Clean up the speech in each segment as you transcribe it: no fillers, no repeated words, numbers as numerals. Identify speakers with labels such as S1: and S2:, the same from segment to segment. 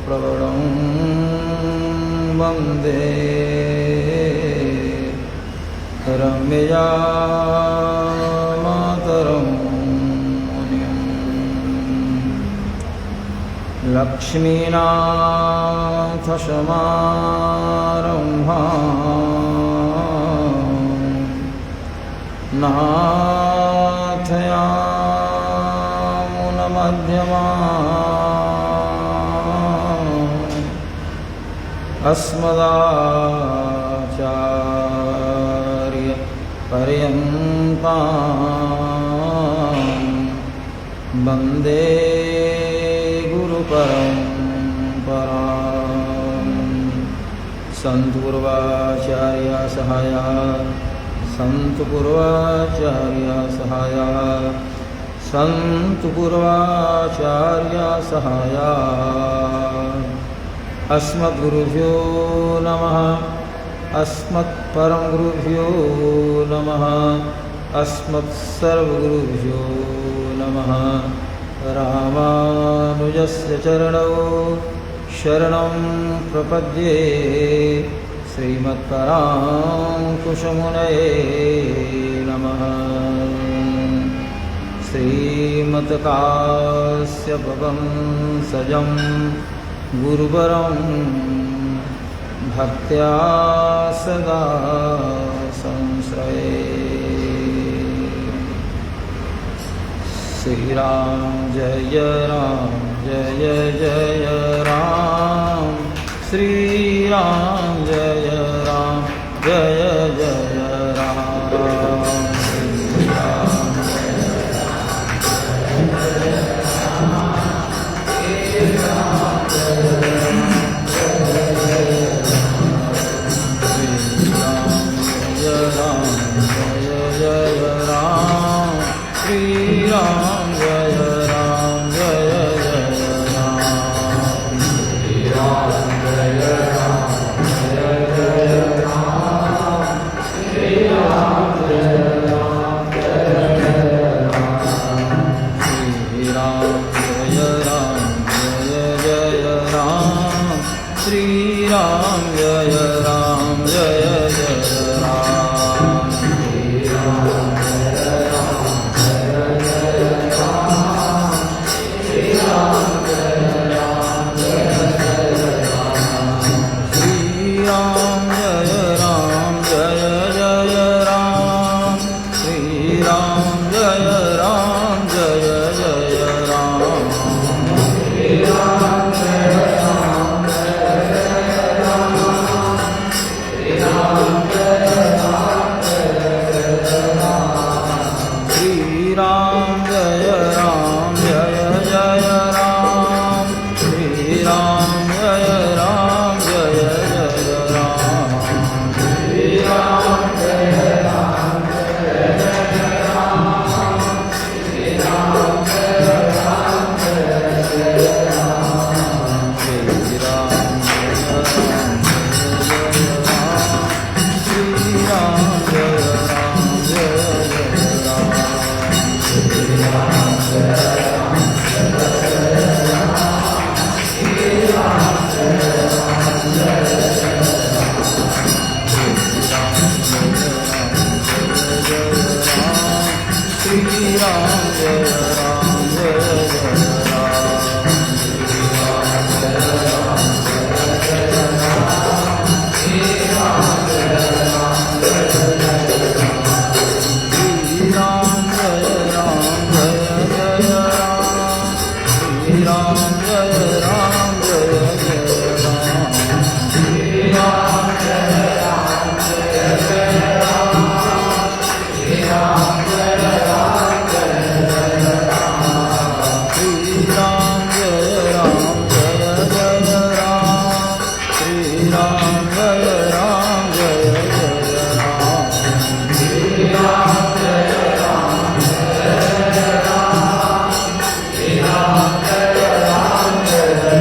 S1: प्रवरं वन्दे रम्यया मातरं मुनिं लक्ष्मीनाथसमारम्भां नाथयामुनमध्यमाम् अस्मदाचार्यपर्यन्तां वन्दे गुरुपरम्परां सन्तु पूर्वाचार्या सहाया सन्तु पूर्वाचार्या सहाया सन्तु पूर्वाचार्या सहाया अस्मद्गुरुभ्यो नमः अस्मत्परमगुरुभ्यो नमः अस्मत्सर्वगुरुभ्यो नमः रामानुजस्य चरणौ शरणं प्रपद्ये श्रीमत्पराङ्कुशमुनये नमः श्रीमत्कास्यपवंसजं गुरुवरं भक्त्या सदा संश्रये श्रीराम जय राम जय जय राम श्रीराम जय राम जय जय राम श्रीराम जय राम जय जय राम श्रीराम जय राम जय जय राम श्रीराम जय राम जय जय राम श्रीराम जय राम जय जय राम श्रीराम जय राम जय जय राम श्रीराम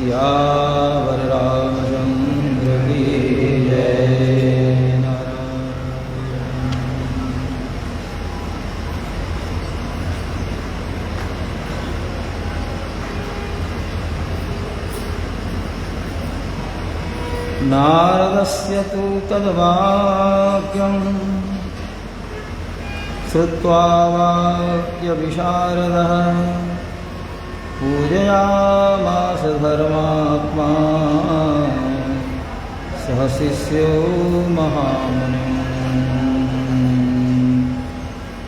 S1: सियावर रामचंद्र की जय। नारदस्य तु तद्वाक्यं श्रुत्वा वाक्यविशारदः पूजयामास धर्मात्मा सह शिष्यो महामुनिम्।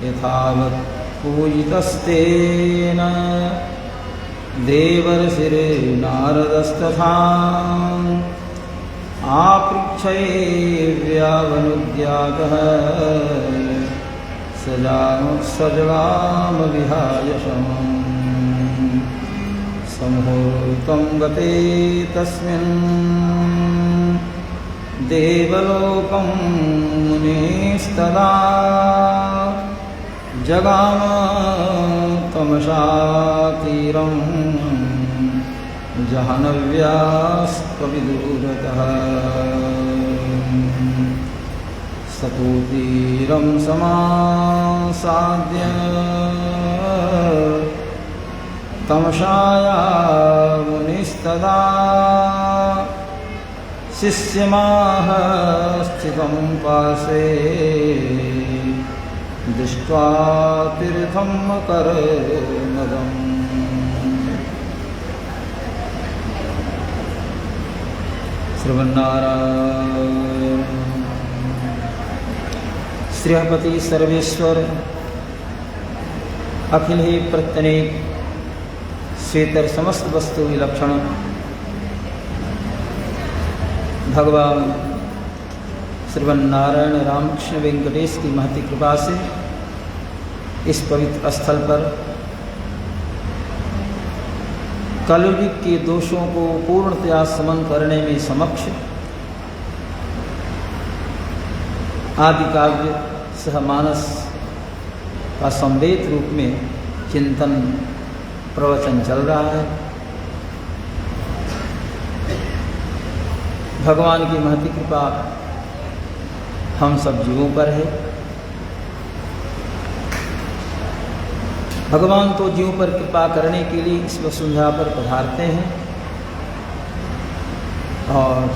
S1: यथावत् पूजितस्तेन देवर्षिर्नारदस्तथा आपृच्छैव्यावनुद्यातः सजगाम विहाय शमम्। संहूर्तं गते तस्मिन् देवलोकं मुनिस्तदा जगाम तमसातीरं जह्नव्यास्त्वविदूरतः। सतूतीरं समासाद्य तमसाया मुनिस्तदा शिष्यमाह स्थितं पार्श्वे दृष्ट्वा तीर्थं करनदम्। श्रीमन्नारायण। श्रीहपति सर्वेश्वर अखिल ही प्रत्यनेक श्वेतर समस्त वस्तु विलक्षण भगवान श्रीमन्नारायण रामकृष्ण वेंकटेश की महती कृपा से इस पवित्र स्थल पर कलयुग के दोषों को पूर्णतया समन करने में समक्ष आदि काव्य सहमानस का संवेद रूप में चिंतन प्रवचन चल रहा है। भगवान की महती कृपा हम सब जीवों पर है। भगवान तो जीवों पर कृपा करने के लिए इस वसुंधरा पर पधारते हैं और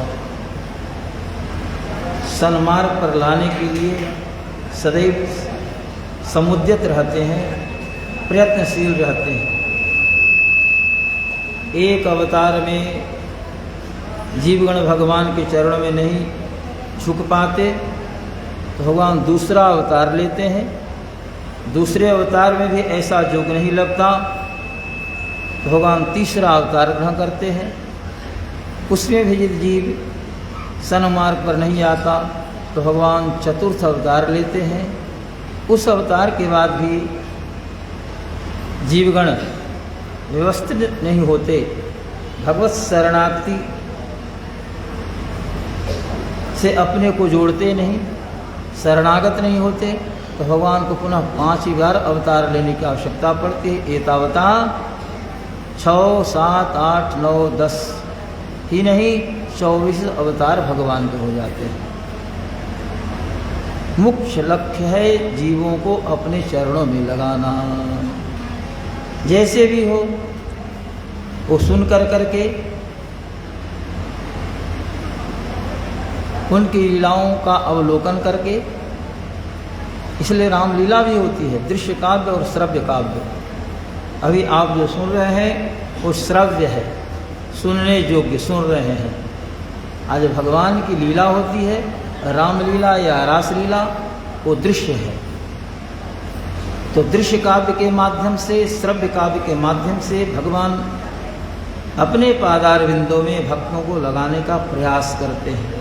S1: सन्मार्ग पर लाने के लिए सदैव समुद्यत रहते हैं, प्रयत्नशील रहते हैं। एक अवतार में जीवगण भगवान के चरणों में नहीं झुक पाते तो भगवान दूसरा अवतार लेते हैं। दूसरे अवतार में भी ऐसा जोग नहीं लगता तो भगवान तीसरा अवतार ग्रहण करते हैं। उसमें भी यदि जीव सन्मार्ग पर नहीं आता तो भगवान चतुर्थ अवतार लेते हैं। उस अवतार के बाद भी जीवगण व्यवस्थित नहीं होते, भगवत शरणागति से अपने को जोड़ते नहीं, शरणागत नहीं होते तो भगवान को पुनः 5 बार अवतार लेने की आवश्यकता पड़ती है। एतावता 6, 7, 8, 9, 10 ही नहीं 24 अवतार भगवान के हो जाते हैं। मुख्य लक्ष्य है जीवों को अपने चरणों में लगाना। जैसे भी हो वो सुन करके उनकी लीलाओं का अवलोकन करके, इसलिए रामलीला भी होती है दृश्य काव्य और श्रव्य काव्य। अभी आप जो सुन रहे हैं वो श्रव्य है, सुनने योग्य सुन रहे हैं। आज भगवान की लीला होती है, रामलीला या रासलीला, वो दृश्य है। तो दृश्य काव्य के माध्यम से, श्रव्य काव्य के माध्यम से भगवान अपने पादार बिंदों में भक्तों को लगाने का प्रयास करते हैं।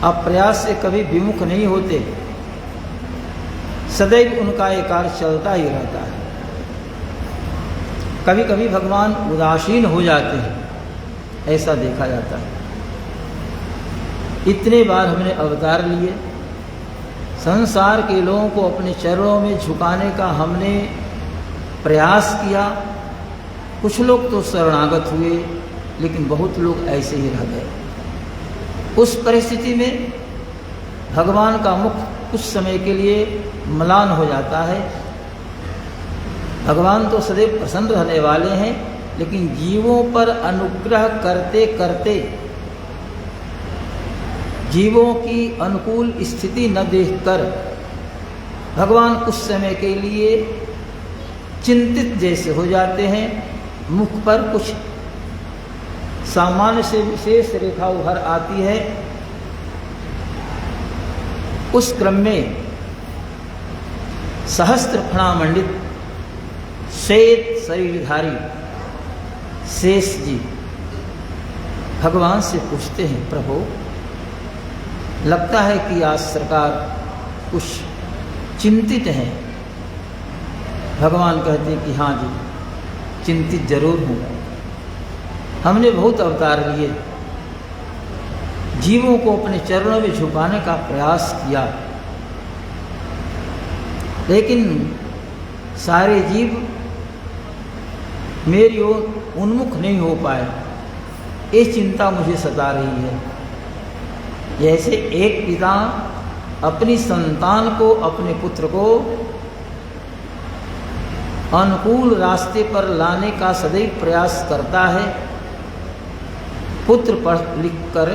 S1: अब प्रयास से कभी विमुख नहीं होते, सदैव उनका एक कार्य चलता ही रहता है। कभी कभी भगवान उदासीन हो जाते हैं, ऐसा देखा जाता है। इतने बार हमने अवतार लिए, संसार के लोगों को अपने चरणों में झुकाने का हमने प्रयास किया, कुछ लोग तो शरणागत हुए, लेकिन बहुत लोग ऐसे ही रह गए। उस परिस्थिति में भगवान का मुख कुछ समय के लिए म्लान हो जाता है। भगवान तो सदैव प्रसन्न रहने वाले हैं, लेकिन जीवों पर अनुग्रह करते करते जीवों की अनुकूल स्थिति न देखकर भगवान कुछ समय के लिए चिंतित जैसे हो जाते हैं। मुख पर कुछ सामान्य से विशेष रेखा उभर आती है। उस क्रम में सहस्त्र फणामंडित श्वेत शरीरधारी शेष जी भगवान से पूछते हैं, प्रभु लगता है कि आज सरकार कुछ चिंतित हैं। भगवान कहते हैं कि हाँ जी, चिंतित जरूर हूँ। हमने बहुत अवतार लिए, जीवों को अपने चरणों में झुकाने का प्रयास किया, लेकिन सारे जीव मेरी ओर उन्मुख नहीं हो पाए। ये चिंता मुझे सता रही है। जैसे एक पिता अपनी संतान को, अपने पुत्र को अनुकूल रास्ते पर लाने का सदैव प्रयास करता है, पुत्र पढ़ लिख कर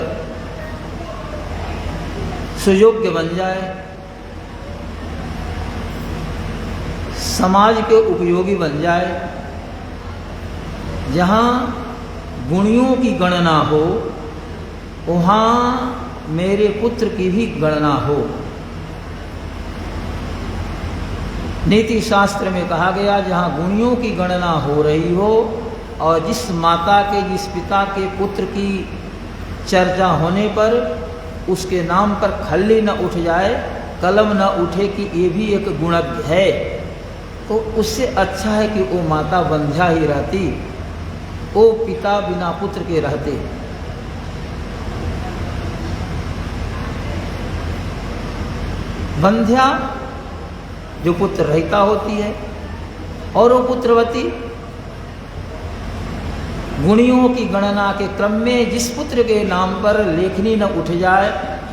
S1: सुयोग्य बन जाए, समाज के उपयोगी बन जाए, जहाँ गुणियों की गणना हो वहाँ मेरे पुत्र की भी गणना हो। नीति शास्त्र में कहा गया, जहाँ गुणियों की गणना हो रही हो और जिस माता के, जिस पिता के पुत्र की चर्चा होने पर उसके नाम पर खल्ली न उठ जाए, कलम न उठे कि ये भी एक गुणज्ञ है, तो उससे अच्छा है कि वो माता बंध्या ही रहती, वो पिता बिना पुत्र के रहते। बंध्या जो पुत्र रहिता होती है और वो पुत्रवती गुणियों की गणना के क्रम में जिस पुत्र के नाम पर लेखनी न उठ जाए,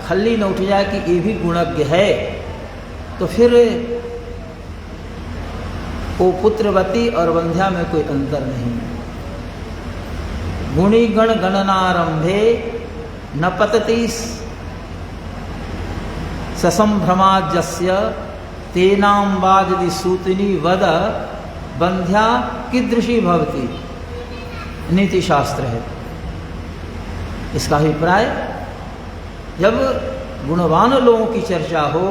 S1: खल्ली न उठ जाए कि ये भी गुणज्ञ है, तो फिर वो पुत्रवती और बंध्या में कोई अंतर नहीं। गुणी गण गणनारंभे न पतति ससंभ्रमाजस्य तेनाम वाजदि सूतिनी वद बंध्या कीदृशी भवति। नीति शास्त्र है। इसका अभिप्राय, जब गुणवान लोगों की चर्चा हो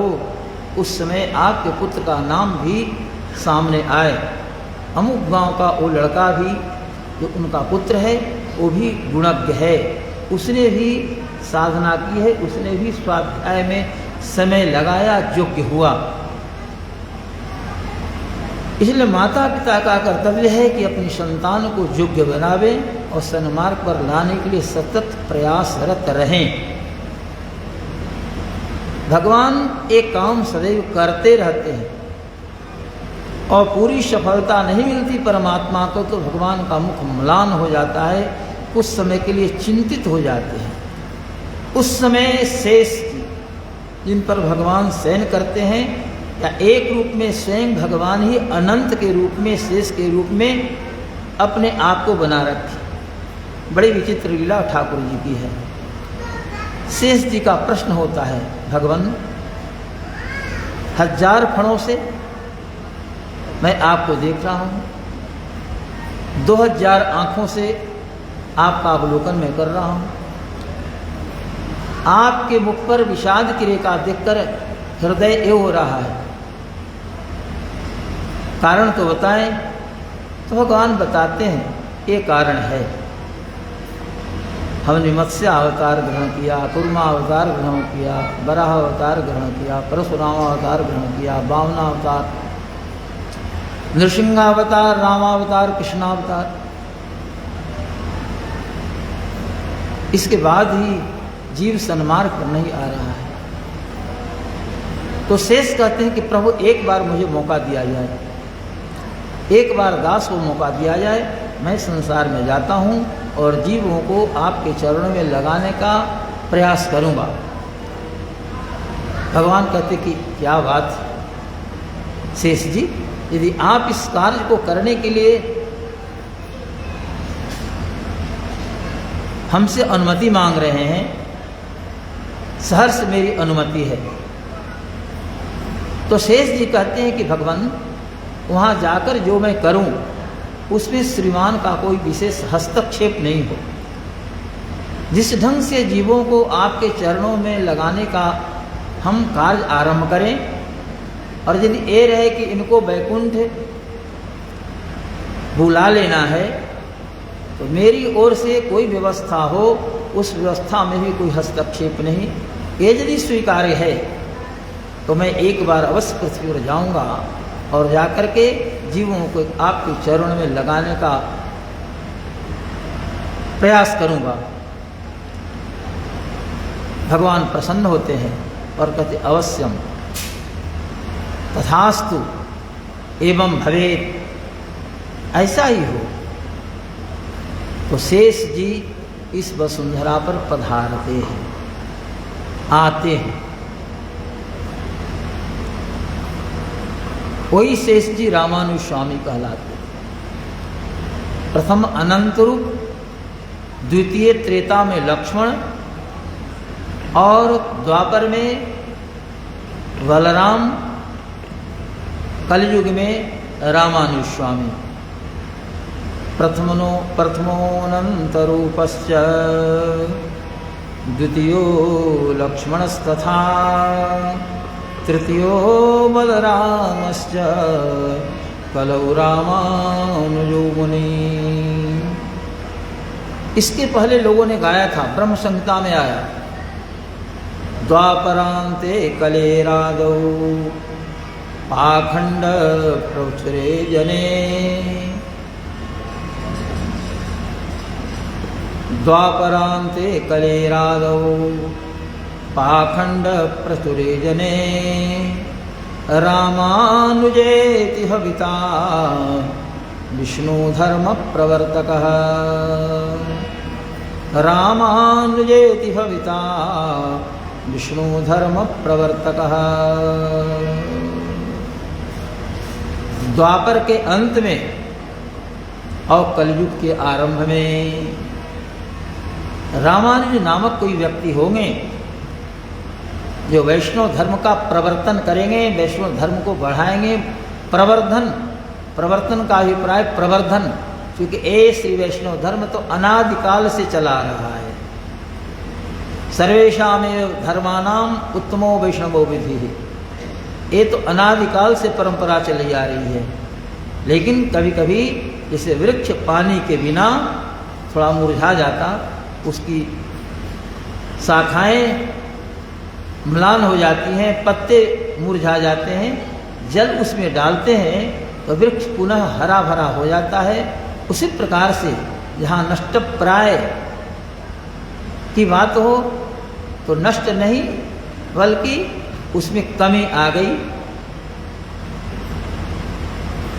S1: उस समय आपके पुत्र का नाम भी सामने आए। अमुक गांव का वो लड़का भी जो उनका पुत्र है वो भी गुणज्ञ है, उसने भी साधना की है, उसने भी स्वाध्याय में समय लगाया, योग्य हुआ। इसलिए माता पिता का कर्तव्य है कि अपनी संतान को योग्य बनावे और सन्मार्ग पर लाने के लिए सतत प्रयासरत रहें। भगवान एक काम सदैव करते रहते हैं और पूरी सफलता नहीं मिलती परमात्मा को, तो भगवान का मुख म्लान हो जाता है, कुछ समय के लिए चिंतित हो जाते हैं। उस समय शेष जिन पर भगवान शयन करते हैं, या एक रूप में स्वयं भगवान ही अनंत के रूप में, शेष के रूप में अपने आप को बना रखी। बड़ी विचित्र लीला ठाकुर जी की है। शेष जी का प्रश्न होता है, भगवान 1000 फणों से मैं आपको देख रहा हूँ, 2000 आँखों से आपका अवलोकन मैं कर रहा हूँ, आपके मुख पर विषाद की रेखा देखकर हृदय एव हो रहा है, कारण तो बताएं। तो भगवान बताते हैं, ये कारण है। हमने मत्स्य अवतार ग्रहण किया, कुर्मा अवतार ग्रहण किया, वराह अवतार ग्रहण किया, परशुराम अवतार ग्रहण किया, वामना अवतार, नृसिंहावतार, रामावतार, कृष्णावतार। इसके बाद ही जीव सन्मार्ग पर नहीं आ रहा है। तो शेष कहते हैं कि प्रभु एक बार मुझे मौका दिया जाए, एक बार दास को मौका दिया जाए, मैं संसार में जाता हूँ और जीवों को आपके चरणों में लगाने का प्रयास करूँगा। भगवान कहते कि क्या बात है शेष जी, यदि आप इस कार्य को करने के लिए हमसे अनुमति मांग रहे हैं, सहर्ष मेरी अनुमति है। तो शेष जी कहते हैं कि भगवान वहाँ जाकर जो मैं करूँ उसमें श्रीमान का कोई विशेष हस्तक्षेप नहीं हो। जिस ढंग से जीवों को आपके चरणों में लगाने का हम कार्य आरंभ करें, और यदि ये रहे कि इनको वैकुंठ बुला लेना है तो मेरी ओर से कोई व्यवस्था हो, उस व्यवस्था में भी कोई हस्तक्षेप नहीं। ये यदि स्वीकार्य है तो मैं एक बार अवश्य पृथ्वी पर जाऊंगा और जाकर के जीवों को आपके चरणों में लगाने का प्रयास करूंगा। भगवान प्रसन्न होते हैं और कहते अवश्यम तथास्तु एवं भवेत, ऐसा ही हो। तो शेष जी इस वसुंधरा पर पधारते हैं, आते हैं। वही शेष जी रामानुज स्वामी कहलाते। प्रथम अनंत रूप, द्वितीय त्रेता में लक्ष्मण और द्वापर में बलराम, कलयुग में रामानुज स्वामी। प्रथमोऽनन्तरूपश्च द्वितीयो लक्ष्मणस्तथा तृतीयो बलरामश्च कलौ रामानुजो मुनि। इसके पहले लोगों ने गाया था, ब्रह्म संहिता में आया, द्वापरांते कलेरादौ पाखंड प्रचुरे जने, द्वापरांते कलेरादौ पाखंड प्रचुरे जने, रामानुजेति हविता विष्णु धर्म प्रवर्तकः, रामानुजेति हविता विष्णु धर्म प्रवर्तकः। द्वापर के अंत में और कलयुग के आरंभ में रामानुज नामक कोई व्यक्ति होंगे जो वैष्णव धर्म का प्रवर्तन करेंगे, वैष्णव धर्म को बढ़ाएंगे। प्रवर्तन का अभिप्राय प्रवर्धन, क्योंकि ये श्री वैष्णव धर्म तो अनादिकाल से चला रहा है। सर्वेषामेव धर्मानाम उत्तमो वैष्णवो विधि, ये तो अनादिकाल से परंपरा चली आ रही है। लेकिन कभी कभी जैसे वृक्ष पानी के बिना थोड़ा मुरझा जाता, उसकी शाखाएं म्लान हो जाती हैं, पत्ते मुरझा जाते हैं, जल उसमें डालते हैं तो वृक्ष पुनः हरा भरा हो जाता है। उसी प्रकार से जहाँ नष्ट प्राय की बात हो तो नष्ट नहीं बल्कि उसमें कमी आ गई,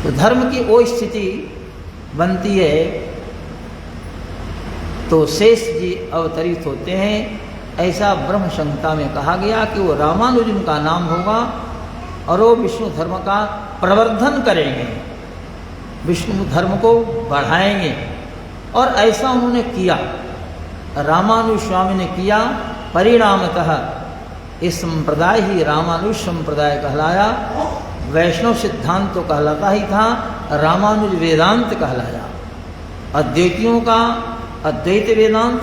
S1: तो धर्म की वो स्थिति बनती है। तो शेष जी अवतरित होते हैं। ऐसा ब्रह्म संहिता में कहा गया कि वो रामानुज का नाम होगा और वो विष्णु धर्म का प्रवर्धन करेंगे, विष्णु धर्म को बढ़ाएंगे। और ऐसा उन्होंने किया, रामानुज स्वामी ने किया। परिणामतः इस संप्रदाय ही रामानुज संप्रदाय कहलाया। वैष्णव सिद्धांत तो कहलाता ही था, रामानुज वेदांत कहलाया। अद्वैतियों का अद्वैत वेदांत,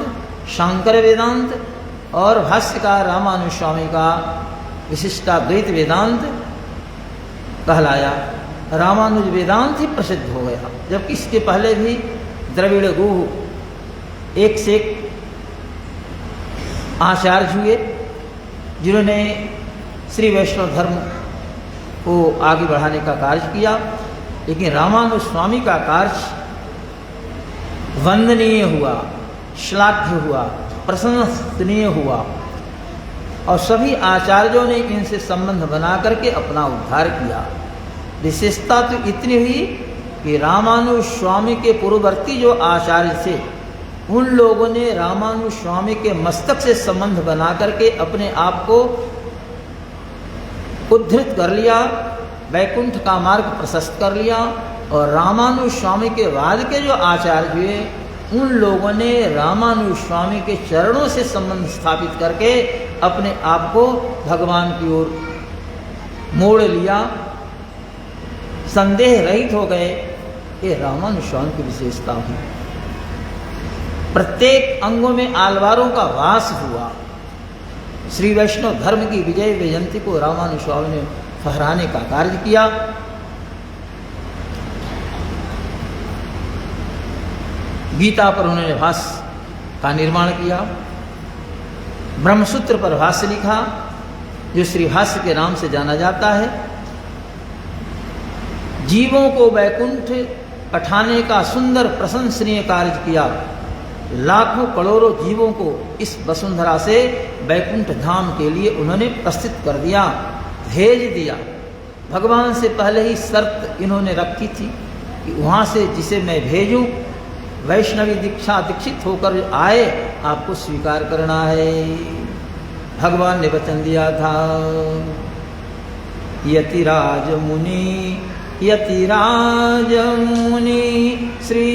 S1: शांकर वेदांत और भाष्यकार रामानुज स्वामी का विशिष्टाद्वैत वेदांत कहलाया। रामानुज वेदांत ही प्रसिद्ध हो गया, जबकि इसके पहले भी द्रविड़ गुह एक से एक आचार्य हुए जिन्होंने श्री वैष्णव धर्म को आगे बढ़ाने का कार्य किया। लेकिन रामानुज स्वामी का कार्य वंदनीय हुआ, श्लाघ्य हुआ, प्रशंसनीय हुआ और सभी आचार्यों ने इनसे संबंध बना करके अपना उद्धार किया। विशेषता तो इतनी हुई कि रामानुज स्वामी के पूर्ववर्ती जो आचार्य थे उन लोगों ने रामानुज स्वामी के मस्तक से संबंध बना करके अपने आप को उद्धृत कर लिया, वैकुंठ का मार्ग प्रशस्त कर लिया। और रामानुज स्वामी के बाद के जो आचार्य हुए उन लोगों ने रामानुज स्वामी के चरणों से संबंध स्थापित करके अपने आप को भगवान की ओर मोड़ लिया, संदेह रहित हो गए। ये रामानुज स्वामी की विशेषता हुई। प्रत्येक अंगों में आलवारों का वास हुआ। श्री वैष्णव धर्म की विजय वैजयंती को रामानुज स्वामी ने फहराने का कार्य किया। गीता पर उन्होंने भाष्य का निर्माण किया, ब्रह्मसूत्र पर भाष्य लिखा जो श्री भाष्य के नाम से जाना जाता है। जीवों को वैकुंठ पठाने का सुंदर प्रशंसनीय कार्य किया। लाखों करोड़ों जीवों को इस वसुंधरा से वैकुंठ धाम के लिए उन्होंने प्रस्तुत कर दिया, भेज दिया। भगवान से पहले ही शर्त इन्होंने रखी थी कि वहाँ से जिसे मैं भेजूं वैष्णवी दीक्षा दीक्षित होकर आए, आपको स्वीकार करना है। भगवान ने वचन दिया था, यतिराज मुनि श्री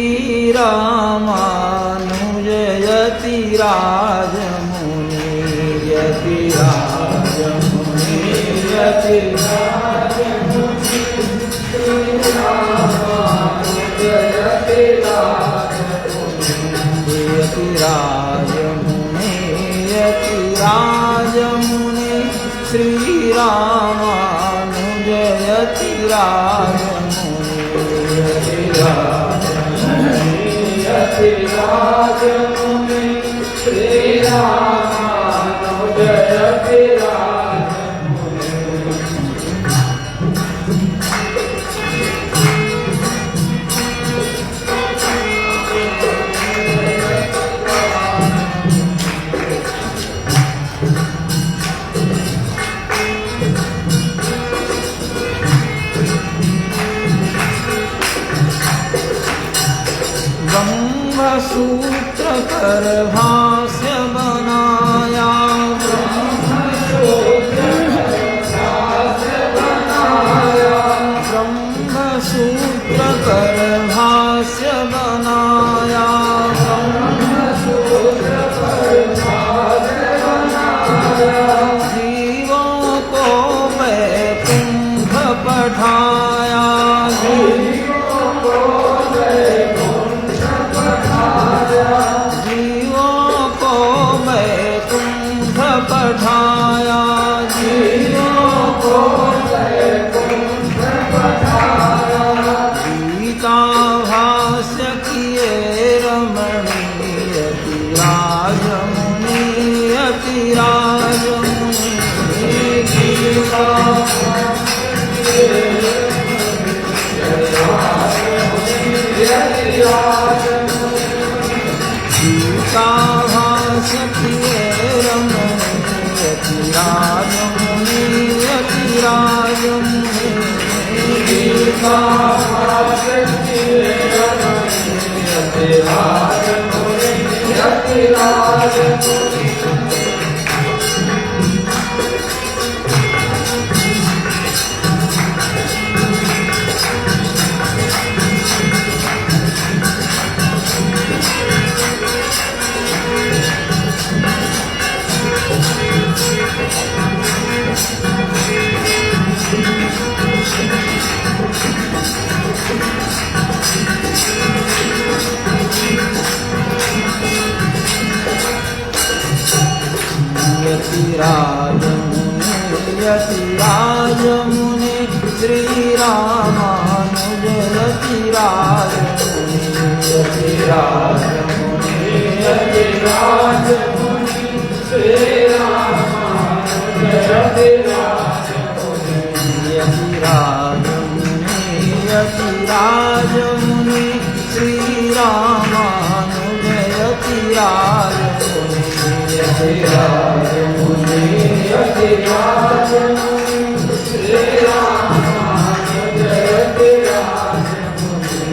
S1: रामानुज यतिराज मुनि यतिराज मुनि यतिराज मुनि श्री रामानुज यतिराज यतिराज मुनि यतिराज मुनि श्री रामानुज यतिराज मुनि यतिराज मुनि यतिराज मुनि श्री रामानुज यतिराज सूत्र कर भाष्य बनाया, ब्रह्मसूत्र कर भाष्य बनाया, जीवों को वैकुंठ पठाया, पठाया जीवों को वैकुंठ पठाया। गीता भाष्य किए रमणीय यतिराज मुनि यतिराज मुनि गीता भाष्य किए यतिराज मुनि यतिराज मुनि गीता भाष्य किए यतिराज मुनि यतिराज मुनि। यतिराज मुनि यतिराज मुनि श्री रामानुज यतिराज मुनि यतिराज मुनि यतिराज मुनि श्री रामानुज यतिराज मुनि यतिराज मुनि यतिराज मुनि श्री रामानुज यतिराज मुनि यतिराज मुनि यतिराज मुनि श्री रामानुज यतिराज मुनि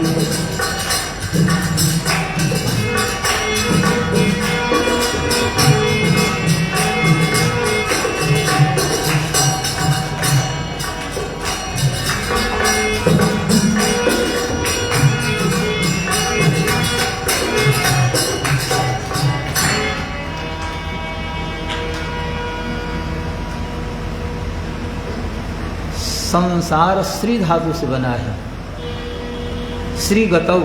S1: संसार श्री धातु से बना है। श्री गतौ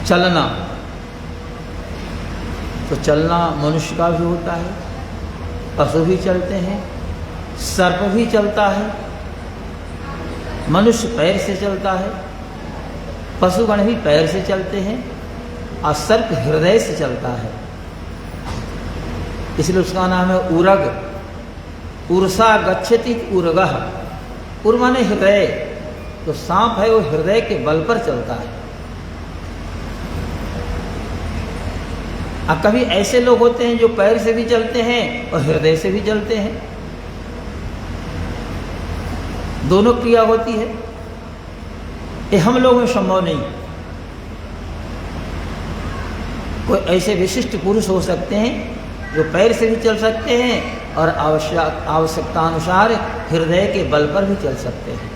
S1: चलना, तो चलना मनुष्य का भी होता है, पशु भी चलते हैं, सर्प भी चलता है, मनुष्य पैर से चलता है, पशुगण भी पैर से चलते हैं और सर्प हृदय से चलता है, इसलिए उसका नाम है उरग। उर्सा गच्छति उरगः, उर माने हृदय, तो सांप है वो हृदय के बल पर चलता है। अब कभी ऐसे लोग होते हैं जो पैर से भी चलते हैं और हृदय से भी चलते हैं, दोनों क्रिया होती है। ये हम लोगों में संभव नहीं। कोई ऐसे विशिष्ट पुरुष हो सकते हैं जो पैर से भी चल सकते हैं और आवश्यकता अनुसार हृदय के बल पर भी चल सकते हैं।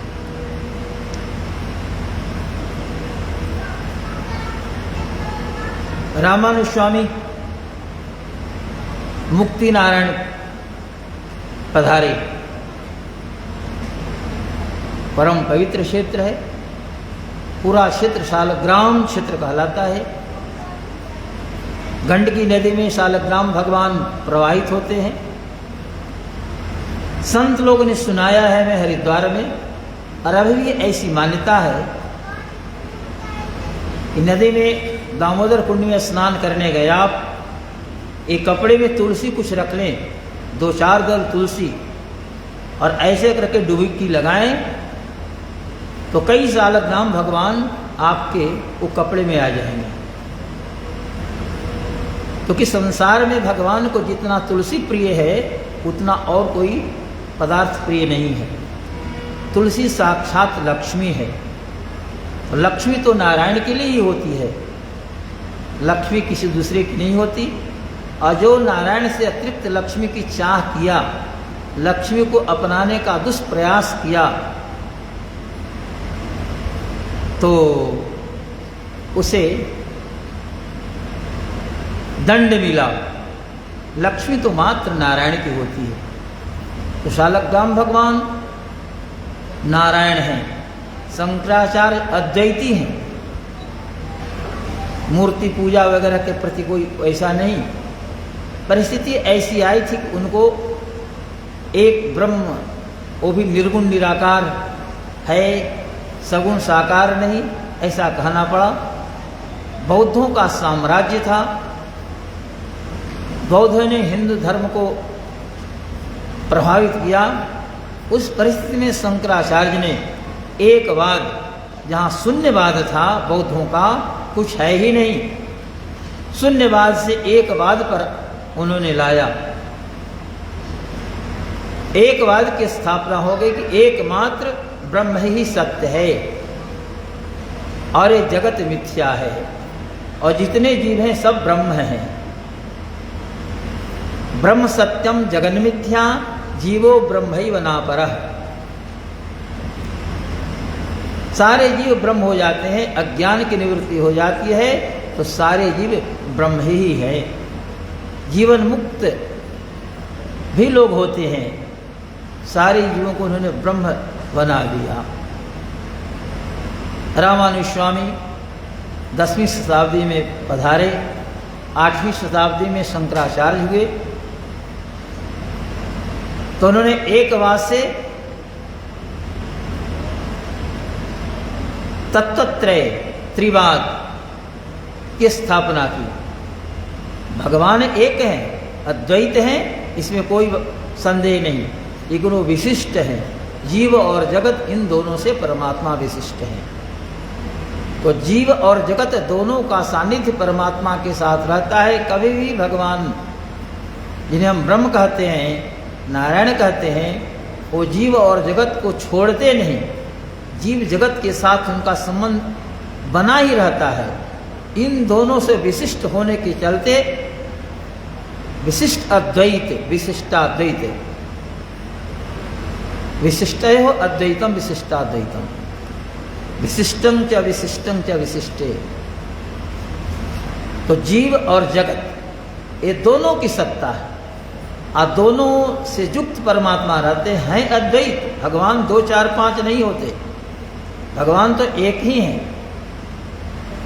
S1: रामानुज स्वामी मुक्ति नारायण पधारे, परम पवित्र क्षेत्र है, पूरा क्षेत्र शालग्राम क्षेत्र कहलाता है। गंडकी नदी में शालग्राम भगवान प्रवाहित होते हैं। संत लोगों ने सुनाया है, मैं हरिद्वार में, और अभी भी ऐसी मान्यता है कि नदी में दामोदर कुंड में स्नान करने गए आप, एक कपड़े में तुलसी कुछ रख लें, 2-4 दल तुलसी, और ऐसे करके डुबकी लगाएं तो कई शालग्राम भगवान आपके वो कपड़े में आ जाएंगे। क्योंकि संसार में भगवान को जितना तुलसी प्रिय है उतना और कोई पदार्थ प्रिय नहीं है। तुलसी साक्षात लक्ष्मी है। तो लक्ष्मी तो नारायण के लिए ही होती है, लक्ष्मी किसी दूसरे की नहीं होती। और जो नारायण से अतिरिक्त लक्ष्मी की चाह किया, लक्ष्मी को अपनाने का दुष्प्रयास किया, तो उसे दंड मिला। लक्ष्मी तो मात्र नारायण की होती है। तो शालग्राम भगवान नारायण हैं, शंकराचार्य अद्वैती हैं। मूर्ति पूजा वगैरह के प्रति कोई ऐसा नहीं। परिस्थिति ऐसी आई थी कि उनको एक ब्रह्म, वो भी निर्गुण निराकार है, सगुण साकार नहीं, ऐसा कहना पड़ा। बौद्धों का साम्राज्य था, बौद्धों ने हिंदू धर्म को प्रभावित किया। उस परिस्थिति में शंकराचार्य ने एकवाद, जहाँ शून्यवाद था बौद्धों का, कुछ है ही नहीं, शून्यवाद से एकवाद पर उन्होंने लाया। एकवाद की स्थापना हो गई कि एकमात्र ब्रह्म ही सत्य है और ये जगत मिथ्या है और जितने जीव हैं सब ब्रह्म हैं। ब्रह्म सत्यम जगन मिथ्या जीवो ब्रह्मैव नापरः। सारे जीव ब्रह्म हो जाते हैं, अज्ञान की निवृत्ति हो जाती है तो सारे जीव ब्रह्म ही है। जीवन मुक्त भी लोग होते हैं, सारे जीवों को उन्होंने ब्रह्म बना दिया। रामानुज स्वामी 10वीं शताब्दी में पधारे, 8वीं शताब्दी में शंकराचार्य हुए। तो उन्होंने एकवाद से तत्वत्रय त्रिवाद की स्थापना की। भगवान एक हैं, अद्वैत हैं, इसमें कोई संदेह नहीं, लेकिन वो विशिष्ट हैं। जीव और जगत इन दोनों से परमात्मा विशिष्ट हैं। तो जीव और जगत दोनों का सानिध्य परमात्मा के साथ रहता है। कभी भी भगवान, जिन्हें हम ब्रह्म कहते हैं, नारायण कहते हैं, वो जीव और जगत को छोड़ते नहीं। जीव जगत के साथ उनका संबंध बना ही रहता है। इन दोनों से विशिष्ट होने के चलते विशिष्ट अद्वैत, विशिष्टाद्वैत, विशिष्टयो अद्वैतम विशिष्टाद्वैतम, विशिष्टं च विशिष्टे। तो जीव और जगत ये दोनों की सत्ता है। दोनों से युक्त परमात्मा रहते हैं अद्वैत। भगवान 2 4 5 नहीं होते, भगवान तो एक ही हैं,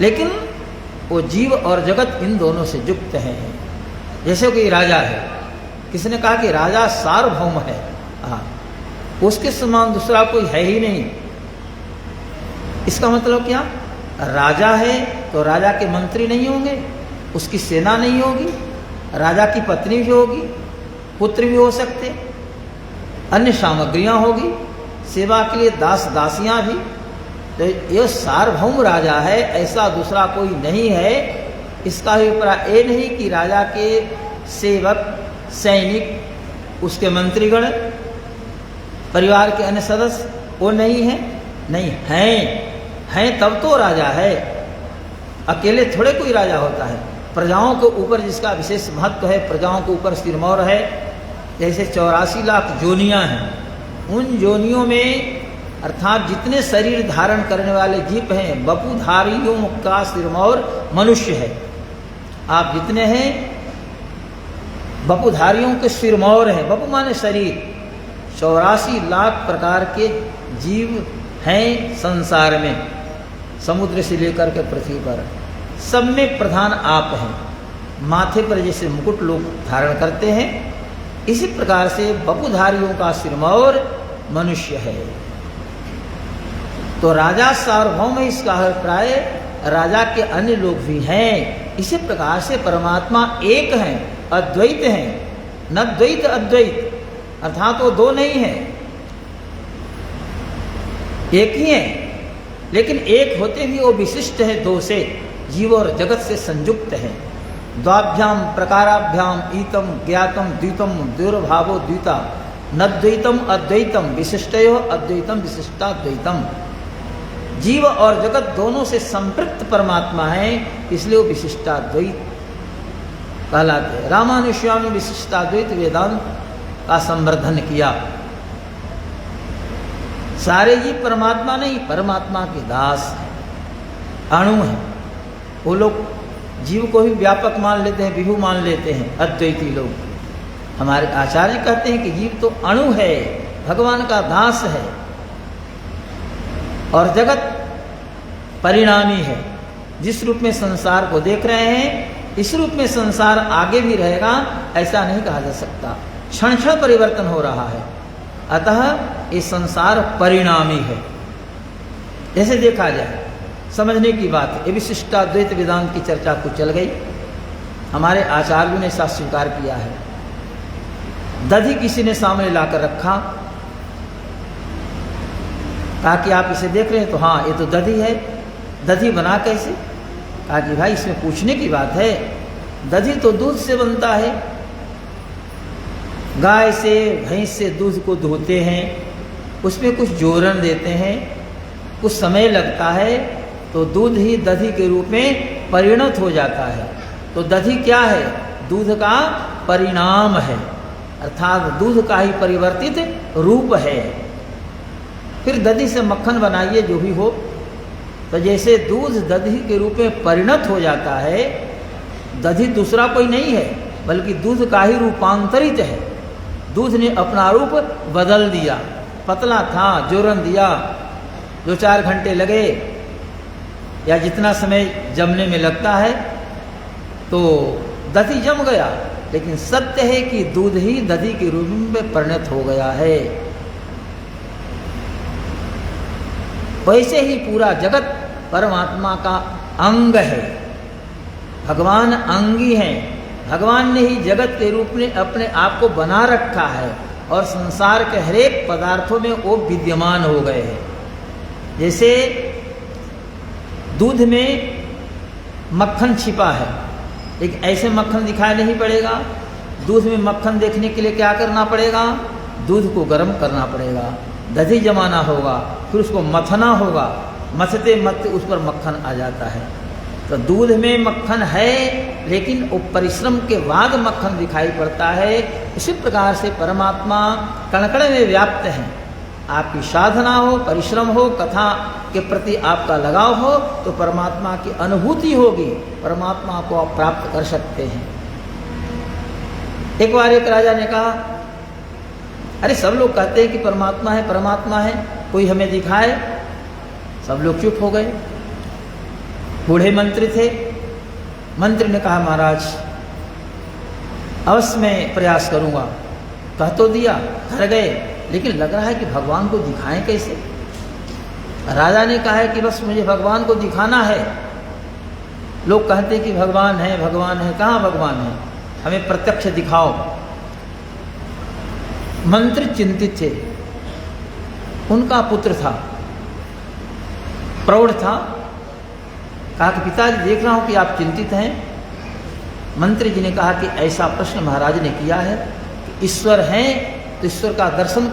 S1: लेकिन वो जीव और जगत इन दोनों से युक्त हैं। जैसे कोई राजा है, किसने कहा कि राजा सार्वभौम है, हाँ, उसके समान दूसरा कोई है ही नहीं। इसका मतलब क्या? राजा है तो राजा के मंत्री नहीं होंगे, उसकी सेना नहीं होगी, राजा की पत्नी भी होगी, पुत्र भी हो सकते, अन्य सामग्रियां होगी, सेवा के लिए दास दासियां भी। तो यह सार्वभौम राजा है, ऐसा दूसरा कोई नहीं है। इसका अभिप्राय ये नहीं कि राजा के सेवक, सैनिक, उसके मंत्रीगण, परिवार के अन्य सदस्य वो नहीं है, नहीं हैं तब तो राजा है। अकेले थोड़े कोई राजा होता है। प्रजाओं के ऊपर जिसका विशेष महत्व है, प्रजाओं के ऊपर सिरमौर है। जैसे 84 लाख जोनियां हैं, उन जोनियों में अर्थात जितने शरीर धारण करने वाले जीव हैं, बपुधारियों का सिरमौर मनुष्य है। आप जितने हैं बपुधारियों के सिरमौर हैं, बपु माने शरीर। 84 लाख प्रकार के जीव हैं संसार में, समुद्र से लेकर के पृथ्वी पर। सब में प्रधान आप हैं। माथे पर जैसे मुकुट लोग धारण करते हैं, इसी प्रकार से बपुधारियों का सिरमौर मनुष्य है। तो राजा सार्वभौम है, इसका अभिप्राय राजा के अन्य लोग भी हैं। इसी प्रकार से परमात्मा एक हैं, अद्वैत हैं, न द्वैत अद्वैत, अर्थात वो दो नहीं है, एक ही है। लेकिन एक होते भी वो विशिष्ट है दो से, जीव और जगत से संयुक्त है। द्वाभ्याम प्रकाराभ्याम ईतम ज्ञातम द्वितम द्वैर्भावो द्विता न द्वैतम अद्वैतम विशिष्टयो अद्वैतम विशिष्टाद्वैतम। जीव और जगत दोनों से संपृक्त परमात्मा है, इसलिए वो विशिष्टाद्वैत कहलाते हैं। रामानुष्याम ने विशिष्टाद्वैत वेदांत का संवर्धन किया। सारे जीव परमात्मा नहीं, परमात्मा के दास अणु हैं। वो लोग जीव को ही व्यापक मान लेते हैं, विभु मान लेते हैं अद्वैती लोग। हमारे आचार्य कहते हैं कि जीव तो अणु है, भगवान का दास है, और जगत परिणामी है। जिस रूप में संसार को देख रहे हैं, इस रूप में संसार आगे भी रहेगा, ऐसा नहीं कहा जा सकता। क्षण क्षण परिवर्तन हो रहा है, अतः ये संसार परिणामी है। जैसे देखा जाए, समझने की बात है। ये विशिष्टाद्वैत वेदांत की चर्चा कुछ चल गई, हमारे आचार्यों ने ऐसा स्वीकार किया है। दधि किसी ने सामने लाकर रखा, कहा कि आप इसे देख रहे हैं, तो हाँ ये तो दधि है। दधि बना कैसे? कहा कि भाई इसमें पूछने की बात है, दधि तो दूध से बनता है। गाय से भैंस से दूध को धोते हैं, उसमें कुछ जोरन देते हैं, कुछ समय लगता है, तो दूध ही दधि के रूप में परिणत हो जाता है। तो दधि क्या है? दूध का परिणाम है, अर्थात दूध का ही परिवर्तित रूप है। फिर दधि से मक्खन बनाइए, जो भी हो। तो जैसे दूध दधि के रूप में परिणत हो जाता है, दधि दूसरा कोई नहीं है, बल्कि दूध का ही रूपांतरित है। दूध ने अपना रूप बदल दिया, पतला था, जोरन दिया, 2-4 घंटे लगे या जितना समय जमने में लगता है, तो दधि जम गया। लेकिन सत्य है कि दूध ही दधि के रूप में परिणत हो गया है। वैसे ही पूरा जगत परमात्मा का अंग है, भगवान अंगी हैं। भगवान ने ही जगत के रूप में अपने आप को बना रखा है, और संसार के हरेक पदार्थों में वो विद्यमान हो गए हैं। जैसे दूध में मक्खन छिपा है, लेकिन ऐसे मक्खन दिखाई नहीं पड़ेगा। दूध में मक्खन देखने के लिए क्या करना पड़ेगा? दूध को गर्म करना पड़ेगा, दधि जमाना होगा, फिर उसको मथना होगा, मथते मथते उस पर मक्खन आ जाता है। तो दूध में मक्खन है, लेकिन वो परिश्रम के बाद मक्खन दिखाई पड़ता है। इसी प्रकार से परमात्मा कण-कण में व्याप्त हैं। आपकी साधना हो, परिश्रम हो, कथा के प्रति आपका लगाव हो, तो परमात्मा की अनुभूति होगी, परमात्मा को आप प्राप्त कर सकते हैं। एक बार एक राजा ने कहा, अरे सब लोग कहते हैं कि परमात्मा है परमात्मा है, कोई हमें दिखाए। सब लोग चुप हो गए। बूढ़े मंत्री थे। मंत्री ने कहा, महाराज अवश्य मैं प्रयास करूंगा। कह तो दिया, घर गए, लेकिन लग रहा है कि भगवान को दिखाएं कैसे। राजा ने कहा है कि बस मुझे भगवान को दिखाना है। लोग कहते हैं कि भगवान है भगवान है, कहाँ भगवान है, हमें प्रत्यक्ष दिखाओ। मंत्री चिंतित थे। उनका पुत्र था, प्रौढ़ था। कहा कि पिताजी देख रहा हूं कि आप चिंतित हैं। मंत्री जी ने कहा कि ऐसा प्रश्न महाराज ने किया है कि ईश्वर हैं तो ईश्वर का दर्शन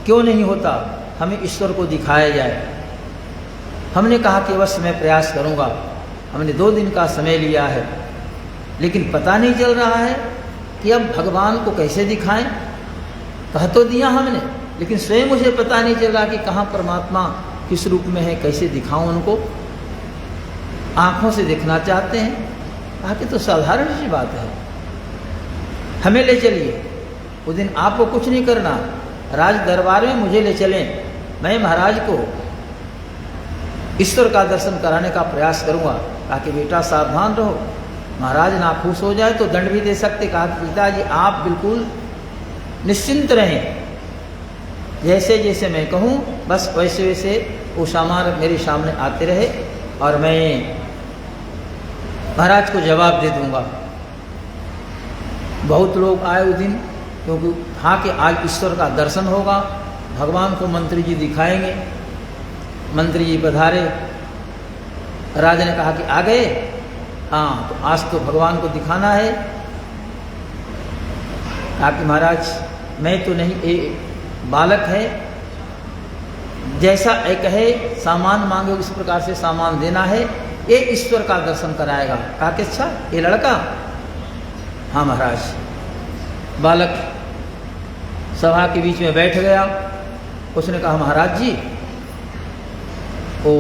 S1: क्यों नहीं होता, हमें ईश्वर को दिखाया जाए। हमने कहा कि अवश्य मैं प्रयास करूंगा। हमने 2 दिन का समय लिया है, लेकिन पता नहीं चल रहा है कि अब भगवान को कैसे दिखाएं। कह तो दिया हमने, लेकिन स्वयं मुझे पता नहीं चल रहा कि कहाँ परमात्मा किस रूप में है, कैसे दिखाऊं उनको। आंखों से देखना चाहते हैं। कहा कि तो साधारण सी बात है, हमें ले चलिए। उस दिन आपको कुछ नहीं करना, राज दरबार में मुझे ले चलें, मैं महाराज को ईश्वर का दर्शन कराने का प्रयास करूंगा। कहा कि बेटा सावधान रहो, महाराज नाखुश हो जाए तो दंड भी दे सकते। कहा कि पिताजी आप बिल्कुल निश्चिंत रहें, जैसे जैसे मैं कहूँ बस वैसे वैसे वो सामान मेरे सामने आते रहे और मैं महाराज को जवाब दे दूंगा। बहुत लोग आए उस दिन, क्योंकि हाँ कि आज ईश्वर का दर्शन होगा, भगवान को मंत्री जी दिखाएंगे। मंत्री जी पधारे। राजा ने कहा कि आ गए, हाँ तो आज तो भगवान को दिखाना है। कहा कि महाराज मैं तो नहीं, ये बालक है, जैसा एक है सामान मांगे उस प्रकार से सामान देना है, ये ईश्वर का दर्शन कराएगा। कहा कि अच्छा ये लड़का, हाँ महाराज। बालक सभा के बीच में बैठ गया। उसने कहा महाराज जी वो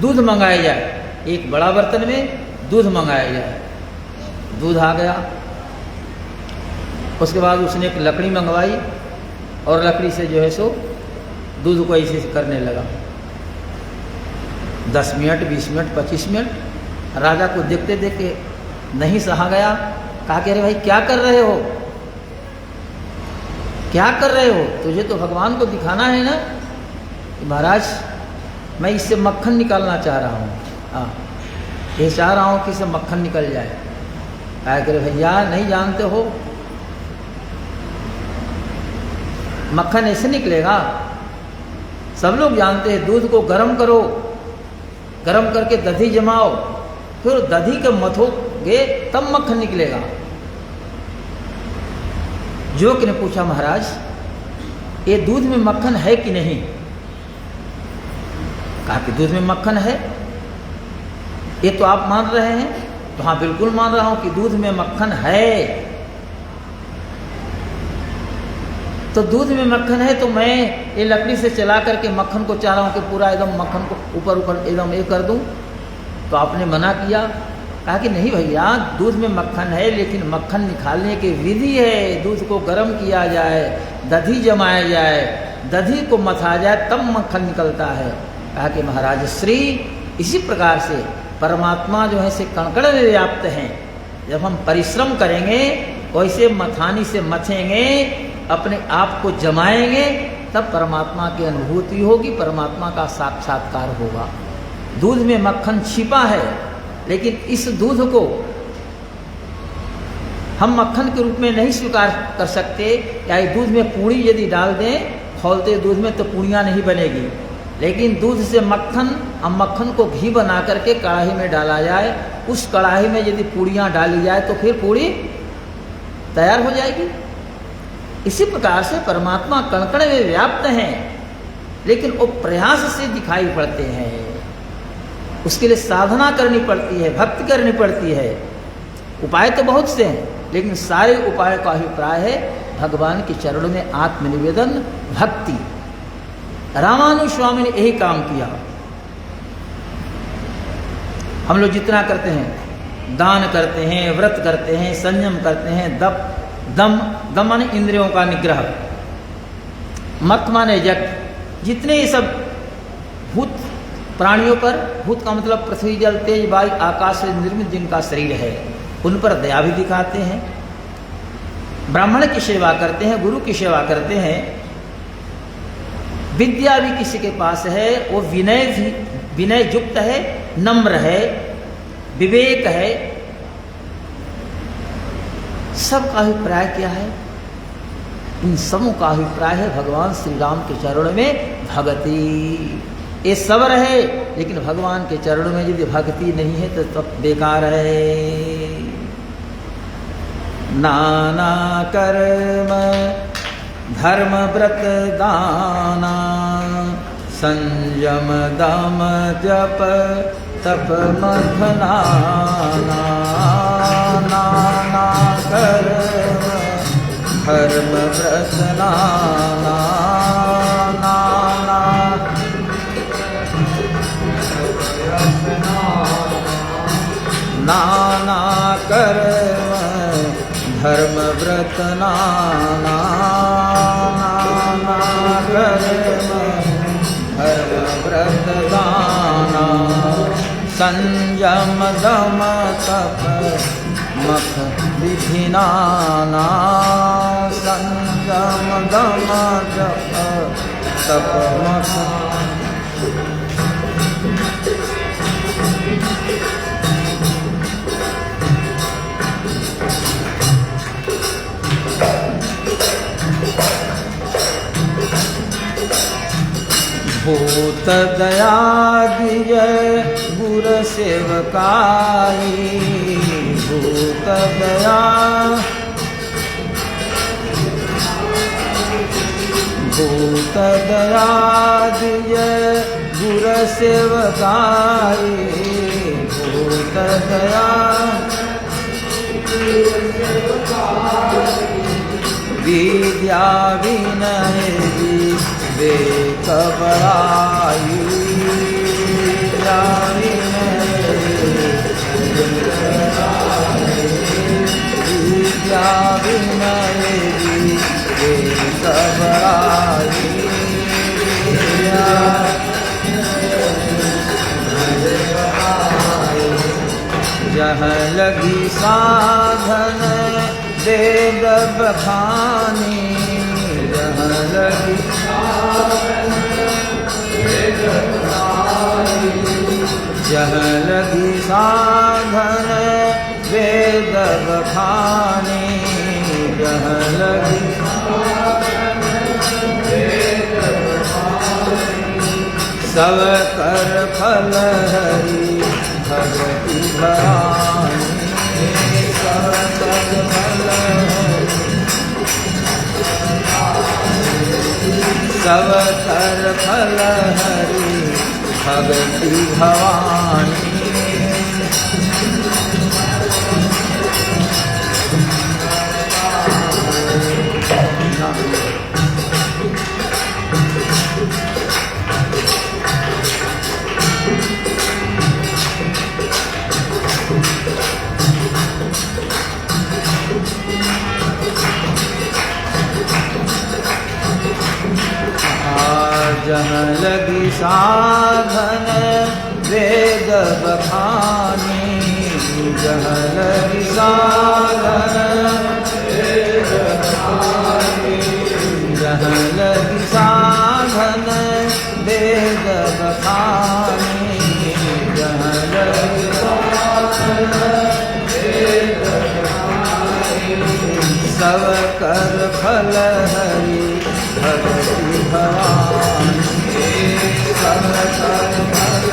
S1: दूध मंगाया जाए, एक बड़ा बर्तन में दूध मंगाया जाए। दूध आ गया। उसके बाद उसने एक लकड़ी मंगवाई और लकड़ी से जो है सो दूध को ऐसे करने लगा। 10 मिनट 20 मिनट 25 मिनट राजा को देखते देखते नहीं सहा गया। कहा कि अरे भाई क्या कर रहे हो, क्या कर रहे हो, तुझे तो भगवान को दिखाना है ना। कि महाराज मैं इससे मक्खन निकालना चाह रहा हूँ, हाँ ये चाह रहा हूँ कि इससे मक्खन निकल जाए। कहा कि भैया नहीं जानते हो, मक्खन ऐसे निकलेगा, सब लोग जानते हैं। दूध को गर्म करो, गर्म करके दधी जमाओ, फिर दधी के मथोगे तब मक्खन निकलेगा। युवक ने पूछा महाराज ये दूध में मक्खन है कि नहीं। कहा कि दूध में मक्खन है। ये तो आप मान रहे हैं। तो हाँ बिल्कुल मान रहा हूं कि दूध में मक्खन है। तो दूध में मक्खन है तो मैं ये लकड़ी से चला करके मक्खन को चाह रहा हूँ कि पूरा एकदम मक्खन को ऊपर ऊपर एकदम ये कर दूँ। तो आपने मना किया। कहा कि नहीं भैया दूध में मक्खन है, लेकिन मक्खन निकालने की विधि है। दूध को गर्म किया जाए, दधी जमाया जाए, दधी को मथा जाए तब मक्खन निकलता है। कहा कि महाराज श्री इसी प्रकार से परमात्मा जो है से कणकण में व्याप्त हैं। जब हम परिश्रम करेंगे, वैसे मथानी से मथेंगे, अपने आप को जमाएंगे, तब परमात्मा की अनुभूति होगी, परमात्मा का साक्षात्कार होगा। दूध में मक्खन छिपा है, लेकिन इस दूध को हम मक्खन के रूप में नहीं स्वीकार कर सकते। या दूध में पूड़ी यदि डाल दें खौलते दूध में तो पूड़ियाँ नहीं बनेगी, लेकिन दूध से मक्खन, हम मक्खन को घी बना करके कढ़ाई में डाला जाए, उस कढ़ाई में यदि पूड़ियाँ डाली जाए तो फिर पूड़ी तैयार हो जाएगी। इसी प्रकार से परमात्मा कण-कण में व्याप्त हैं, लेकिन वो प्रयास से दिखाई पड़ते हैं। उसके लिए साधना करनी पड़ती है, भक्ति करनी पड़ती है। उपाय तो बहुत से हैं, लेकिन सारे उपाय का अभिप्राय है भगवान के चरणों में आत्मनिवेदन, भक्ति। रामानुज स्वामी ने यही काम किया। हम लोग जितना करते हैं, दान करते हैं, व्रत करते हैं, संयम करते हैं, दम, दम माने इंद्रियों का निग्रह, मत माने जग, जितने ये सब भूत प्राणियों पर, भूत का मतलब पृथ्वी जल तेज वायु आकाश से निर्मित जिनका शरीर है, उन पर दया भी दिखाते हैं, ब्राह्मण की सेवा करते हैं, गुरु की सेवा करते हैं, विद्या भी किसी के पास है, वो विनय भी, विनय युक्त है, नम्र है, विवेक है। सबका अभिप्राय क्या है? इन सबों का अभिप्राय है भगवान श्री राम के चरणों में भक्ति। ये सबर है, लेकिन भगवान के चरणों में यदि भक्ति नहीं है तो तब बेकार है। नाना कर्म धर्म व्रत दाना, संयम दम जप तप मथना, नाना कर्म धर्म व्रत नाना, नाना कर्म धर्म व्रत नाना, कर्म धर्म व्रत दाना, संयम दम तप मख विधि नाना, संयम दम जप तप मख। भूत दया दिय गुर सेवकाई, भूत दया, भूत दया दिय गुर सेवकाई, भूत दया विद्या विनय विवेक बड़ाई, विद्या विनय विद्या विनय विवेक बड़ाई, जहाँ लगी साधन वेद बखानी, जहाँ लगी जहाँ लगी साधन वेद बखानी, जहाँ लगी सब कर फल हरि भगति भवानी, सब कर फल सब कर फल हरि भगति भवानी। जहाँ लगी साधन वेद बखानी, जहाँ लगी साधन वेद बखानी, जहाँ लगी साधन वेद बखानी, जहाँ लगी साधन वेद बखानी, सब कर फल हरि भगति भवानी, सब कर फल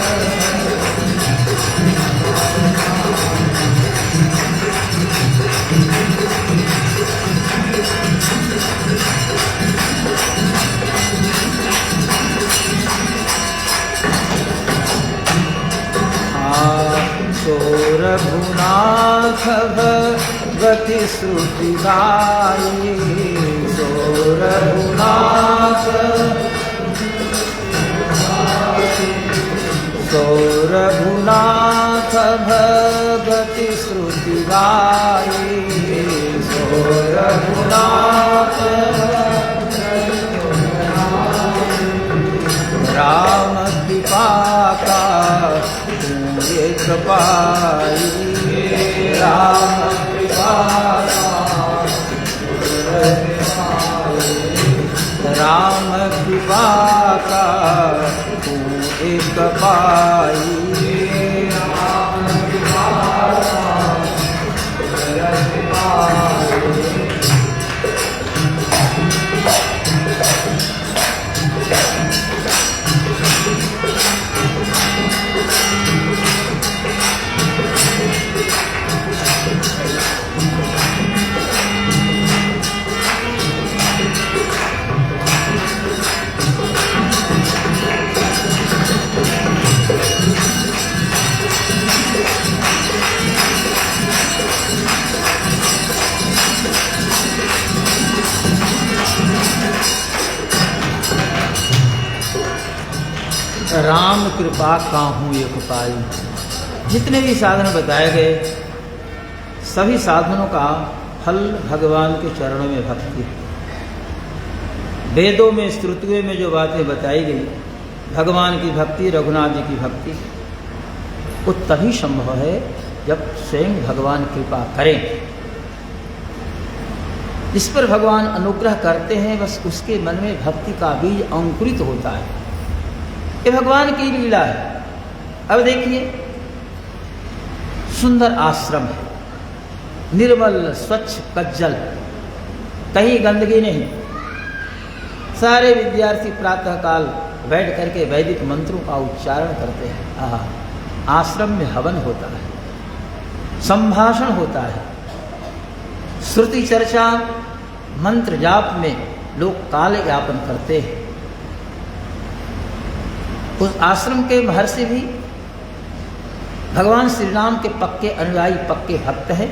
S1: सो रघुनाथ भगति श्रुति गाई, सो रघुनाथ सो रघुनाथ भगति श्रुति गाई, सो रघुनाथ राम कृपा का तू एक पाई, राम कृपा राम कृपा का तू एक पाई, राम कृपा राम कृपा काहू एक पाई। जितने भी साधन बताए गए सभी साधनों का फल भगवान के चरणों में भक्ति। वेदों में श्रुतियों में जो बातें बताई गई भगवान की भक्ति, रघुनाथ जी की भक्ति, वो तभी संभव है जब स्वयं भगवान कृपा करें। जिस पर भगवान अनुग्रह करते हैं बस उसके मन में भक्ति का बीज अंकुरित होता है। ये भगवान की लीला है। अब देखिए, सुंदर आश्रम है, निर्मल स्वच्छ कज्जल, कहीं गंदगी नहीं। सारे विद्यार्थी प्रातःकाल बैठ करके वैदिक मंत्रों का उच्चारण करते हैं। आश्रम में हवन होता है, संभाषण होता है, श्रुति चर्चा, मंत्र जाप में लोग काल यापन करते हैं। उस आश्रम के महर्षि भी भगवान श्री राम के पक्के अनुयायी, पक्के भक्त हैं।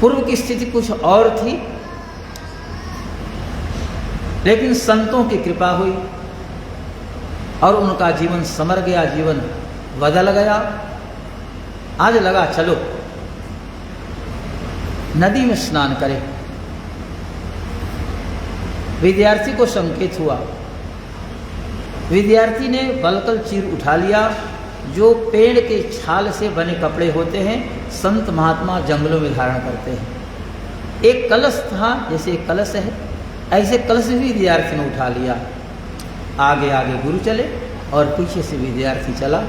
S1: पूर्व की स्थिति कुछ और थी, लेकिन संतों की कृपा हुई और उनका जीवन संवर गया, जीवन बदल गया। आज लगा चलो नदी में स्नान करें। विद्यार्थी को संकेत हुआ, विद्यार्थी ने बलकल चीर उठा लिया। जो पेड़ के छाल से बने कपड़े होते हैं संत महात्मा जंगलों में धारण करते हैं। एक कलश था, जैसे एक कलश है ऐसे कलश भी विद्यार्थी ने उठा लिया। आगे आगे गुरु चले और पीछे से विद्यार्थी चला,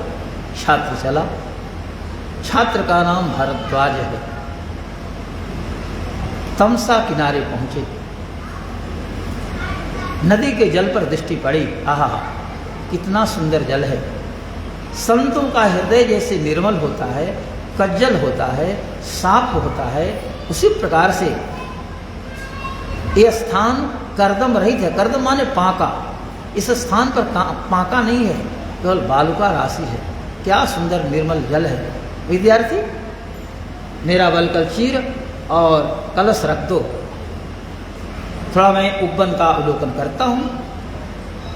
S1: छात्र चला। छात्र का नाम भारद्वाज है। तमसा किनारे पहुंचे, नदी के जल पर दृष्टि पड़ी। आहा, कितना सुंदर जल है। संतों का हृदय जैसे निर्मल होता है, कज्जल होता है, साफ होता है, उसी प्रकार से ये स्थान कर्दम रहित है। कर्दम माने पाका। इस स्थान पर पाका नहीं है, केवल बालू का राशि है। क्या सुंदर निर्मल जल है। विद्यार्थी, मेरा बलकल चीर और कलश रख दो, थोड़ा मैं उपवन का अवलोकन करता हूँ,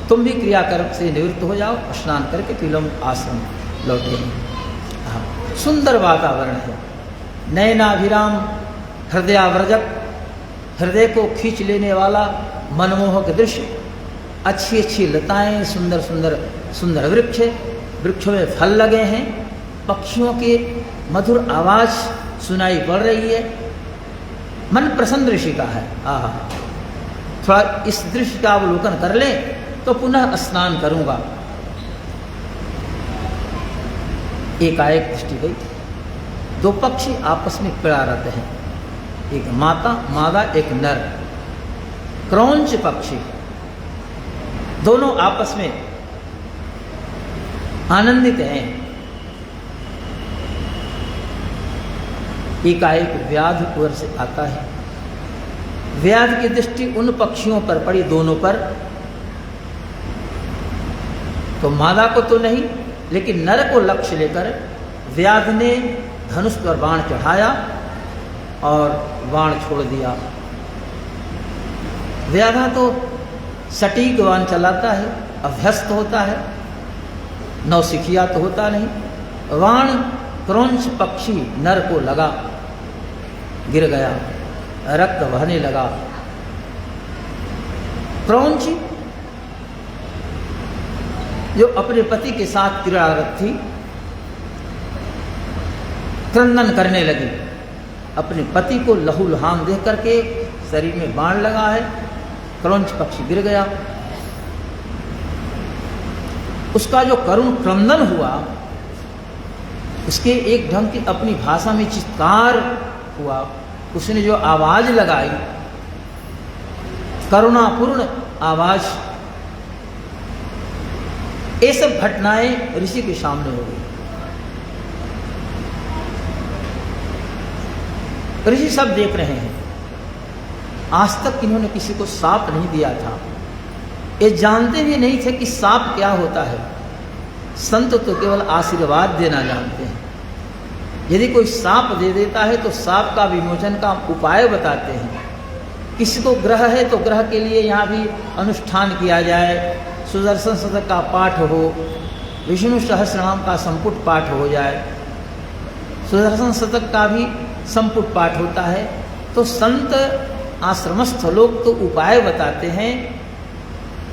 S1: तुम भी क्रियाकर्म से निवृत्त हो जाओ, स्नान करके तिलम आश्रम लौटेंगे। सुंदर वातावरण है, नयनाभिराम, हृदयावर्जक, हृदय को खींच लेने वाला मनमोहक दृश्य, अच्छी अच्छी लताएं, सुंदर सुंदर सुंदर वृक्ष, वृक्षों में फल लगे हैं, पक्षियों की मधुर आवाज सुनाई पड़ रही है। मन प्रसन्न ऋषि का है। आहा, थोड़ा इस दृश्य का अवलोकन कर ले तो पुनः स्नान करूंगा। एकाएक दृष्टि गई, दो पक्षी आपस में पिड़ा रहते हैं, एक मादा एक नर, क्रौंच पक्षी, दोनों आपस में आनंदित हैं। एकाएक व्याध उधर से आता है। व्याध की दृष्टि उन पक्षियों पर पड़ी, दोनों पर, तो मादा को तो नहीं, लेकिन नर को लक्ष्य लेकर व्याध ने धनुष पर बाण चढ़ाया और बाण छोड़ दिया। व्याधा तो सटीक बाण चलाता है, अभ्यस्त होता है, नौसिखिया तो होता नहीं। बाण क्रौंच पक्षी नर को लगा, गिर गया। रक्त बहने लगा। क्रौंच जो अपने पति के साथ क्रीड़ारत थी, क्रंदन करने लगी। अपने पति को लहूलुहान देख करके शरीर में बाण लगा है, क्रौंच पक्षी गिर गया। उसका जो करुण क्रंदन हुआ, उसके एक ढंग की अपनी भाषा में चित्कार हुआ, उसने जो आवाज लगाई, करुणापूर्ण आवाज, ये सब घटनाएं ऋषि के सामने हो गई। ऋषि सब देख रहे हैं। आज तक इन्होंने किसी को साप नहीं दिया था, ये जानते भी नहीं थे कि साप क्या होता है। संत तो केवल आशीर्वाद देना जानते हैं। यदि कोई साप दे देता है तो साप का विमोचन का उपाय बताते हैं। किसी को ग्रह है तो ग्रह के लिए यहाँ भी अनुष्ठान किया जाए, सुदर्शन शतक का पाठ हो, विष्णु सहस्रनाम का संपुट पाठ हो जाए, सुदर्शन शतक का भी संपुट पाठ होता है। तो संत आश्रमस्थ लोग तो उपाय बताते हैं,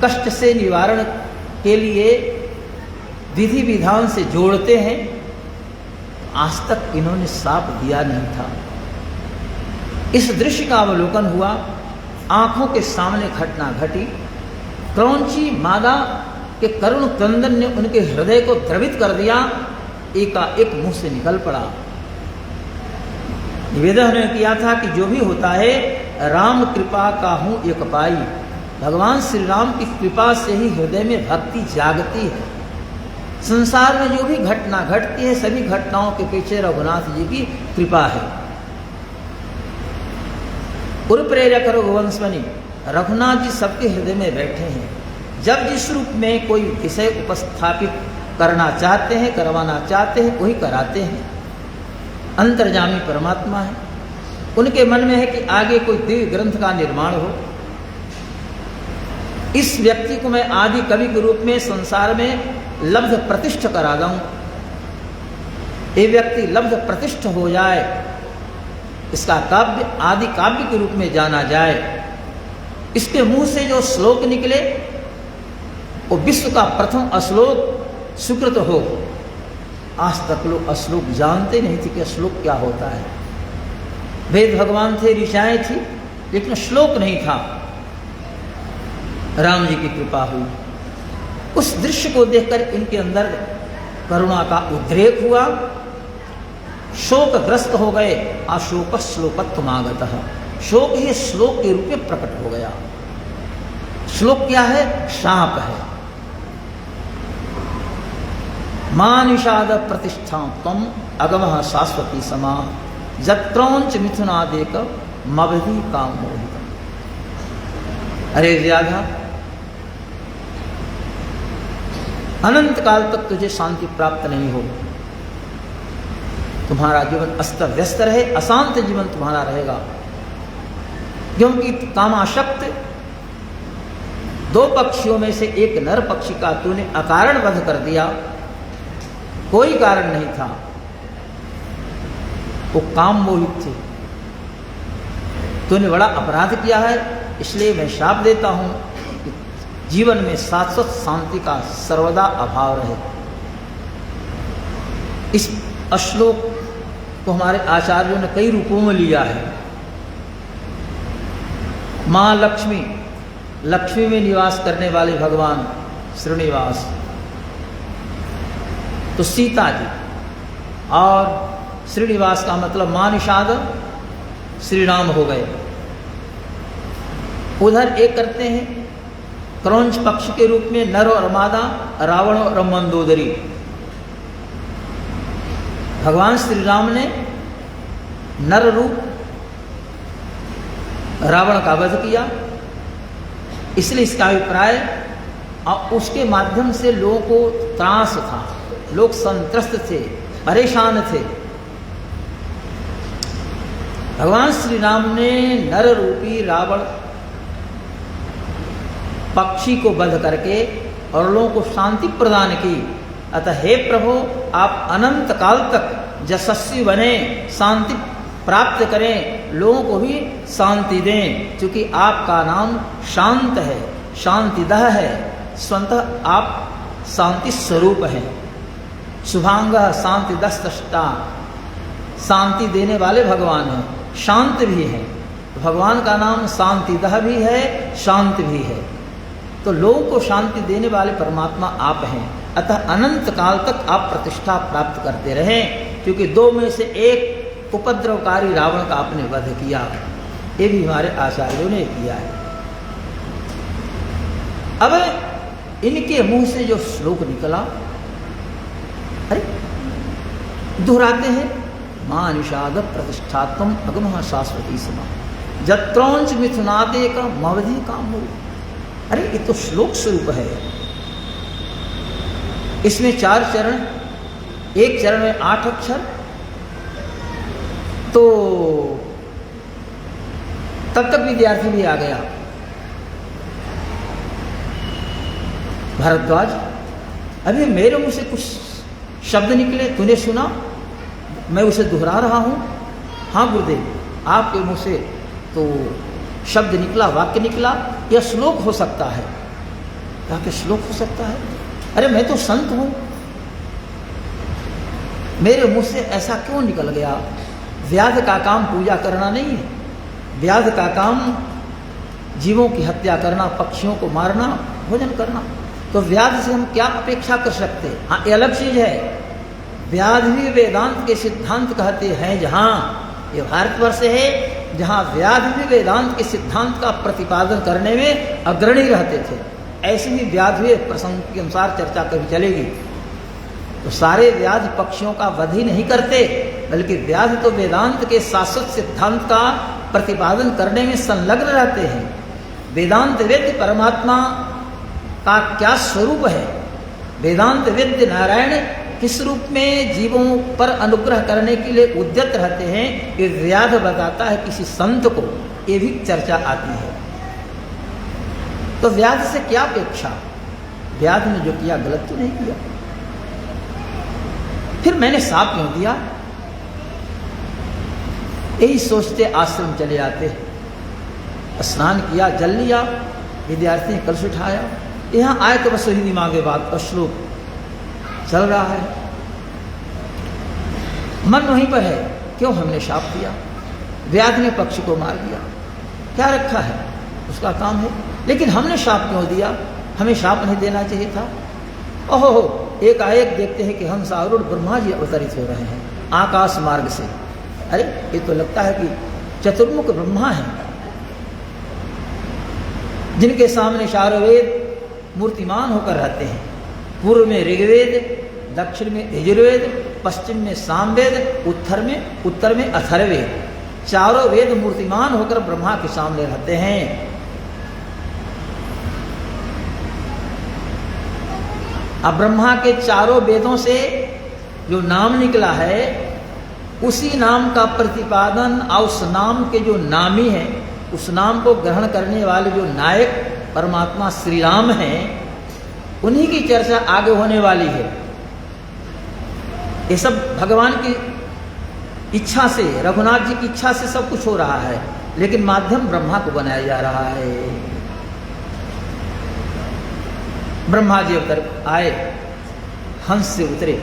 S1: कष्ट से निवारण के लिए विधि विधान से जोड़ते हैं। आज तक इन्होंने साप दिया नहीं था। इस दृश्य का अवलोकन हुआ, आंखों के सामने घटना घटी। क्रौंची मादा के करुण क्रंदन ने उनके हृदय को द्रवित कर दिया, एकाएक मुंह से निकल पड़ा। निवेदन ने किया था कि जो भी होता है राम कृपा का हूं एक पाई। भगवान श्री राम की कृपा से ही हृदय में भक्ति जागती है। संसार में जो भी घटना घटती है, सभी घटनाओं के पीछे रघुनाथ जी की कृपा है। उर्प्रेरक रघुवंशमणि, रघुनाथ जी सबके हृदय में बैठे हैं। जब जिस रूप में कोई विषय उपस्थापित करना चाहते हैं, करवाना चाहते हैं, वही कराते हैं। अंतर्जामी परमात्मा है। उनके मन में है कि आगे कोई दिव्य ग्रंथ का निर्माण हो। इस व्यक्ति को मैं आदि कवि के रूप में संसार में लब्ध प्रतिष्ठ करा दूं। ये व्यक्ति लब्ध प्रतिष्ठ हो जाए, इसका काव्य आदि काव्य के रूप में जाना जाए। इसके मुंह से जो श्लोक निकले वो विश्व का प्रथम अश्लोक सुकृत हो। आज तक लोग अश्लोक जानते नहीं थे कि अश्लोक क्या होता है। वेद भगवान थे, ऋचाएं थी, लेकिन श्लोक नहीं था। राम जी की कृपा हुई। उस दृश्य को देखकर इनके अंदर करुणा का उद्रेक हुआ, शोकग्रस्त हो गए। अशोक श्लोकत्वमागतः, शोक ही श्लोक के रूप में प्रकट हो गया। श्लोक क्या है? शाप है। मां निषाद प्रतिष्ठा तम अगमः शाश्वती समा जत्रौंच मिथुनादेक मवधि काम मोहित। अरे व्याधा, अनंत काल तक तुझे शांति प्राप्त नहीं हो। तुम्हारा जीवन अस्त व्यस्त रहे, अशांत जीवन तुम्हारा रहेगा। क्योंकि कामाशक्त दो पक्षियों में से एक नर पक्षी का तूने अकारण वध कर दिया। कोई कारण नहीं था, वो काम मोहित थे। तूने बड़ा अपराध किया है, इसलिए मैं शाप देता हूं कि जीवन में शाश्वत शांति का सर्वदा अभाव रहे। इस श्लोक को हमारे आचार्यों ने कई रूपों में लिया है। मां लक्ष्मी, लक्ष्मी में निवास करने वाले भगवान श्रीनिवास, तो सीता जी, और श्रीनिवास का मतलब मां निषाद श्री राम हो गए। उधर एक करते हैं क्रौंच पक्ष के रूप में नर और मादा, रावण और मंदोदरी। भगवान श्री राम ने नर रूप रावण का वध किया, इसलिए इसका अभिप्राय, और उसके माध्यम से लोगों को त्रास था, लोग संत्रस्त थे, परेशान थे। भगवान श्री राम ने नर रूपी रावण पक्षी को वध करके और लोगों को शांति प्रदान की। अतः हे प्रभु, आप अनंत काल तक यशस्वी बने, शांति प्राप्त करें, लोगों को भी शांति दें, क्योंकि आपका नाम शांत है, शांतिदह है, स्वतः आप शांति स्वरूप हैं। शुभांग शांतिदस्तष्टा, शांति देने वाले भगवान हैं, शांत भी हैं। भगवान का नाम शांतिदह भी है, शांत भी है। तो लोगों को शांति देने वाले परमात्मा आप हैं। अतः अनंत काल तक आप प्रतिष्ठा प्राप्त करते रहें, क्योंकि दो में से एक उपद्रवकारी रावण का आपने वध किया, ये भी हमारे आचार्यों ने किया है। अब इनके मुंह से जो श्लोक निकला, अरे दोहराते हैं, मां निषाद प्रतिष्ठात्म अगम शाश्वती समा जत्रौंच मिथुनादे का मवधि काम। अरे ये तो श्लोक स्वरूप है। इसमें 4 चरण, एक चरण में 8 अक्षर, तो तब तक विद्यार्थी भी आ गया। भारद्वाज, अभी मेरे मुंह से कुछ शब्द निकले, तूने सुना, मैं उसे दोहरा रहा हूं। हाँ गुरुदेव, आपके मुंह से तो शब्द निकला, वाक्य निकला, यह श्लोक हो सकता है। क्या कि श्लोक हो सकता है? अरे मैं तो संत हूं, मेरे मुंह से ऐसा क्यों निकल गया? व्याध का काम पूजा करना नहीं है, व्याध का काम जीवों की हत्या करना, पक्षियों को मारना, भोजन करना। तो व्याध से हम क्या अपेक्षा कर सकते हैं? हाँ, ये अलग चीज है। व्याध भी वेदांत के सिद्धांत कहते हैं। जहाँ ये भारतवर्ष है, जहाँ व्याध भी वेदांत के सिद्धांत का प्रतिपादन करने में अग्रणी रहते थे, ऐसे ही व्याध भी प्रसंग के अनुसार चर्चा कभी चलेगी। तो सारे व्याध पक्षियों का वध ही नहीं करते, बल्कि व्याध तो वेदांत के शाश्वत सिद्धांत का प्रतिपादन करने में संलग्न रहते हैं। वेदांत वेद्य परमात्मा का क्या स्वरूप है, वेदांत वेद्य नारायण किस रूप में जीवों पर अनुग्रह करने के लिए उद्यत रहते हैं, ये व्याध बताता है किसी संत को। ये भी चर्चा आती है। तो व्याध से क्या अपेक्षा? व्याध ने जो किया गलत तो नहीं किया। फिर मैंने साप क्यों दिया? यही सोचते आश्रम चले आते। स्नान किया, जल लिया, विद्यार्थी ने कलश उठाया, यहां आए तो बस वही दिमागे बात का श्लोक चल रहा है, मन वहीं पर है। क्यों हमने शाप दिया? व्याध ने पक्षी को मार दिया, क्या रखा है, उसका काम है। लेकिन हमने शाप क्यों दिया? हमें शाप नहीं देना चाहिए था। ओहो, एकाएक देखते हैं कि हम सारूढ़ ब्रह्मा जी अवतरित हो रहे हैं आकाश मार्ग से। अरे ये तो लगता है कि चतुर्मुख ब्रह्मा है, जिनके सामने चारों वेद मूर्तिमान होकर रहते हैं। पूर्व में ऋग्वेद, दक्षिण में यजुर्वेद, पश्चिम में सामवेद, उत्तर में अथर्ववेद। चारों वेद मूर्तिमान होकर ब्रह्मा के सामने रहते हैं। अब ब्रह्मा के चारों वेदों से जो नाम निकला है, उसी नाम का प्रतिपादन और उस नाम के जो नामी हैं, उस नाम को ग्रहण करने वाले जो नायक परमात्मा श्री राम हैं, उन्हीं की चर्चा आगे होने वाली है। ये सब भगवान की इच्छा से, रघुनाथ जी की इच्छा से सब कुछ हो रहा है, लेकिन माध्यम ब्रह्मा को बनाया जा रहा है। ब्रह्मा जी अवतर आए, हंस से उतरे।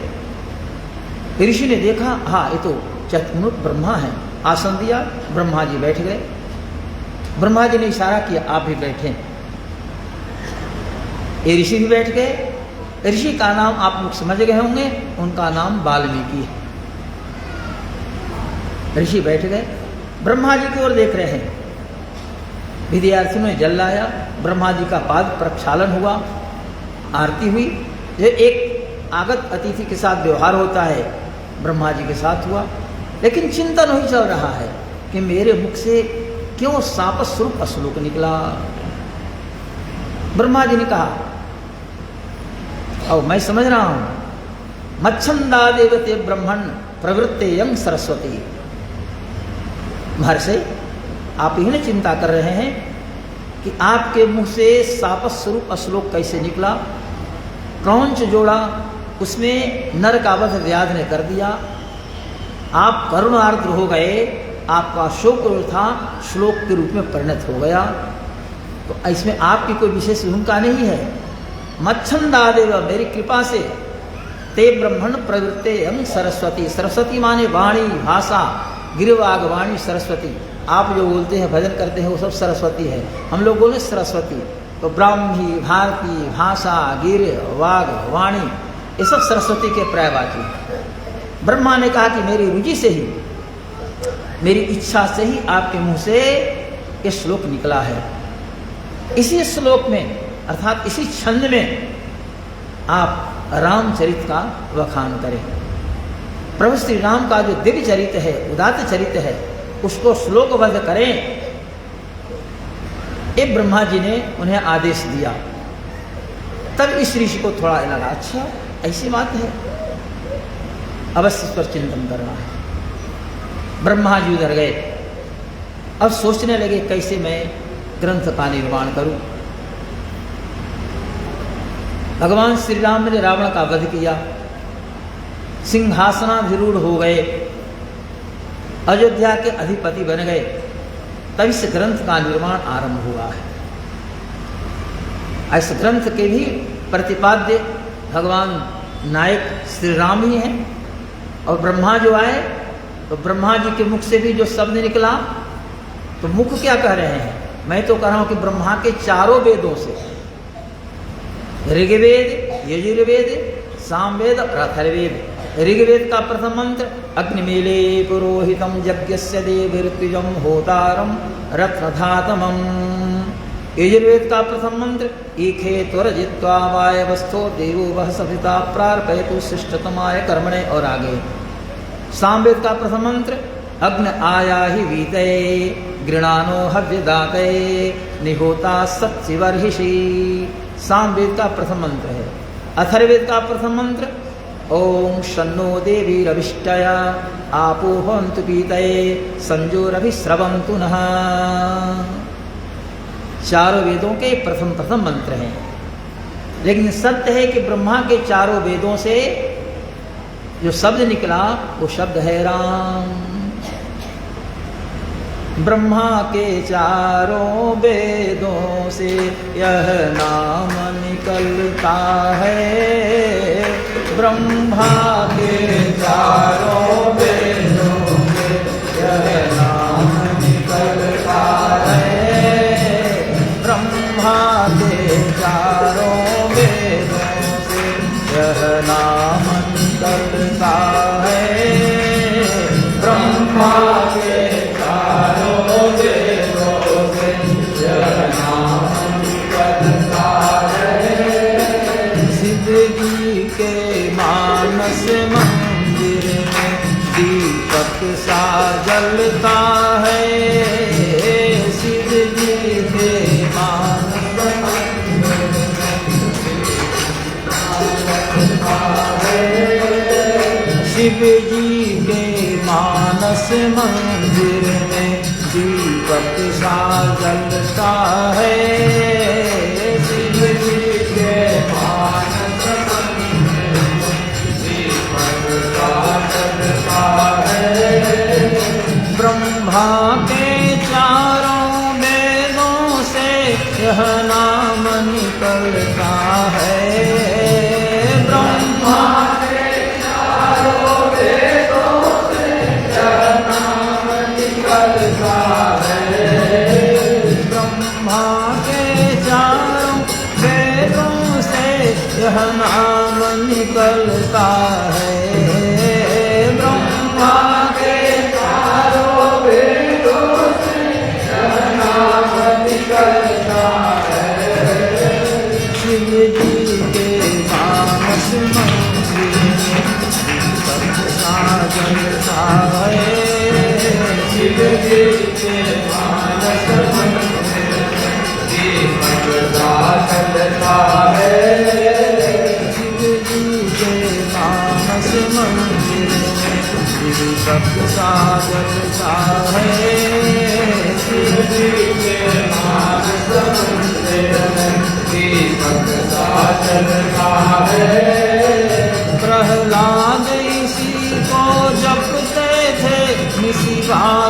S1: ऋषि ने देखा, हाँ ये तो चतुर्मुख ब्रह्मा है, आसन दिया, ब्रह्मा जी बैठ गए। ब्रह्मा जी ने इशारा किया, आप भी बैठे। ये ऋषि भी बैठ गए। ऋषि का नाम आप लोग समझ गए होंगे, उनका नाम वाल्मीकि है। ऋषि बैठ गए, ब्रह्मा जी की ओर देख रहे हैं। विद्यार्थियों ने जल लाया, ब्रह्मा जी का पाद प्रक्षालन हुआ, आरती हुई। ये एक आगत अतिथि के साथ व्यवहार होता है, ब्रह्मा जी के साथ हुआ। लेकिन चिंतन नहीं चल रहा है कि मेरे मुख से क्यों साप स्वरूप श्लोक निकला। ब्रह्मा जी ने कहा, और मैं समझ रहा हूं, मच्छंदा देवते ब्रह्मण प्रवृत्ते यंग सरस्वती। महर्षि, आप ही ने चिंता कर रहे हैं कि आपके मुंह से साप स्वरूप श्लोक कैसे निकला। क्रौंच जोड़ा, उसमें नर का वध व्याध ने कर दिया। आप करुणार्द्र हो गए आपका शोक जो था श्लोक के रूप में परिणत हो गया। तो इसमें आपकी कोई विशेष भूमिका नहीं है। मच्छंदादेव, मेरी कृपा से ते ब्रह्मण प्रवृत्ते हम सरस्वती, सरस्वती माने वाणी भाषा, गिरवाग वाणी सरस्वती। आप जो बोलते हैं भजन करते हैं वो सब सरस्वती है, हम लोग बोले सरस्वती। तो ब्राह्मी, भारती, भाषा, गिर, वाग, वाणी ये सब सरस्वती के पर्यायवाची। ब्रह्मा ने कहा कि मेरी रुचि से ही, मेरी इच्छा से ही आपके मुंह से ये श्लोक निकला है। इसी श्लोक में अर्थात इसी छंद में आप रामचरित का वखान करें। प्रभु श्री राम का जो दिव्य चरित्र है, उदात्त चरित्र है, उसको श्लोकबद्ध करें। ये ब्रह्मा जी ने उन्हें आदेश दिया। तब इस ऋषि को थोड़ा लगा, अच्छा ऐसी बात है, अवश्य इस पर चिंतन करना है। ब्रह्मा जी उधर गए, अब सोचने लगे कैसे मैं ग्रंथ का निर्माण करूं। भगवान श्री राम ने रावण का वध किया, सिंहासनाधिरूढ़ हो गए, अयोध्या के अधिपति बन गए। तब इस ग्रंथ का निर्माण आरंभ हुआ है। इस ग्रंथ के भी प्रतिपाद्य भगवान नायक श्री राम ही हैं। और ब्रह्मा जो आए तो ब्रह्मा जी के मुख से भी जो शब्द निकला, तो मुख क्या कह रहे हैं, मैं तो कह रहा हूं कि ब्रह्मा के चारों वेदों से, ऋग्वेद, यजुर्वेद, सामवेद और अथर्ववेद। ऋग्वेद का प्रथम मंत्र अग्निमीले पुरोहितम यज्ञस्य देवीर्त्विजम होतारम रत्नधातमम। यजुर्वेद का प्रथम मंत्र ईखे त्वरजित्वा वायवस्थो देवो वह सभिता प्रार्पयतु शिष्टतमाय कर्मणे, और आगे सामवेद का प्रथम मंत्र अग्न आया ही वीतये गृणानो हव्यदातये निहोता सत्सिवर्हिषि। सामवेद का प्रथम मंत्र है। अथर्ववेद का प्रथम मंत्र ओम शन्नो देवी रविष्टया आपो भवन्तु पीतये संजोरभिस्रवन्तु नः। चारों वेदों के प्रथम मंत्र हैं। लेकिन सत्य है कि ब्रह्मा के चारों वेदों से जो शब्द निकला वो शब्द है राम। ब्रह्मा के चारों वेदों से यह नाम निकलता है। ब्रह्मा के चारों वेदों से यह नाम निकलता है। ब्रह्मा के चारों वेदों से यह नाम निकलता है। ब्रह्मा के चारों वेदों से यह नाम निकलता है। जिंदगी के मानस मंदिर में दीपक सा जलता है। शिव जी के मानस मंदिर में शिव जी के मानस मंदिर में दीपक सा जलता है। शिव जी के मानस मंदिर में दीपक सा जलता है। ब्रह्मा के चारों वेदों से यह नाम निकलता है। ब्रह्मा के चारों वेदों से यह नाम निकलता है। ब्रह्मा के चारों वेदों से यह नाम निकलता है। ब्रह्मा के चारों वेदों से यह नाम निकलता है। शिव जी के मानस मंदिर में दीपक सा जलता है। शिव जी के मानस मंदिर में दीपक सा जलता है। शिव जी के मानस मंदिर में दीपक सा जलता है। शिव जी के मानस मंदिर में दीपक सा जलता है। प्रहलाद इसी को जपते थे निशिभा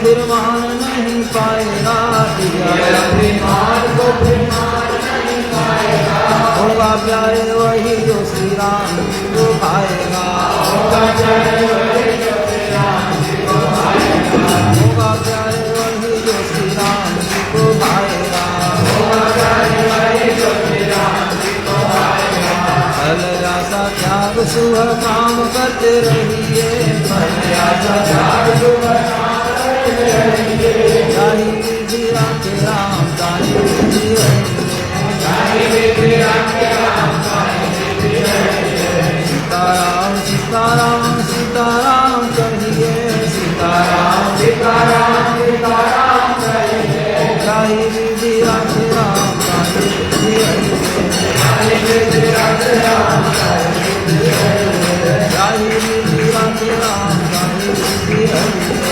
S1: फिर मान नहीं पाएगा,
S2: ये अभिमान को फिर मान नहीं पाएगा।
S1: होगा प्यारे वही जो श्री राम जी को भाएगा,
S2: होगा प्यारे वही जो श्री राम जी को भाएगा।
S1: होगा प्यारे वही जो श्री राम जी को भाएगा,
S2: होगा प्यारे वही जो श्री राम जी को भाएगा।
S1: फल आशा त्याग शुभ काम करते रहिए,
S2: फल आशा त्याग शुभ काम करते रहिए।
S1: ताहि विधि राखे राम, ताहि विधि रहिए,
S2: ताहि विधि राखे राम, ताहि विधि रहिए।
S1: सीताराम सीताराम सीताराम कहिए,
S2: सीताराम सीताराम सीताराम कहिए।
S1: ताहि विधि राखे राम, ताहि विधि रहिए,
S2: ताहि विधि राखे राम, ताहि विधि रहिए।
S1: ताहि विधि राखे राम, ताहि विधि रहिए,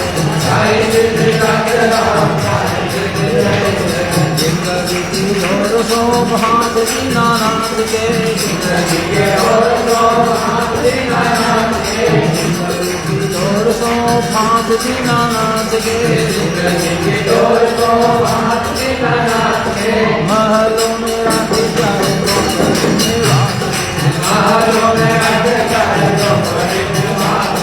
S2: ताहि विधि राखे राम, ताहि विधि रहिए।
S1: जिंदगी की और सो भांत दीनानाथ के,
S2: जिंदगी के और सो भांत दीनानाथ के।
S1: जिंदगी की और सो भांत दीनानाथ के,
S2: जिंदगी के और सो भांत दीनानाथ के।
S1: महलों में राखे जाए गोपति निवास,
S2: महलों में राखे जाए गोपति निवास,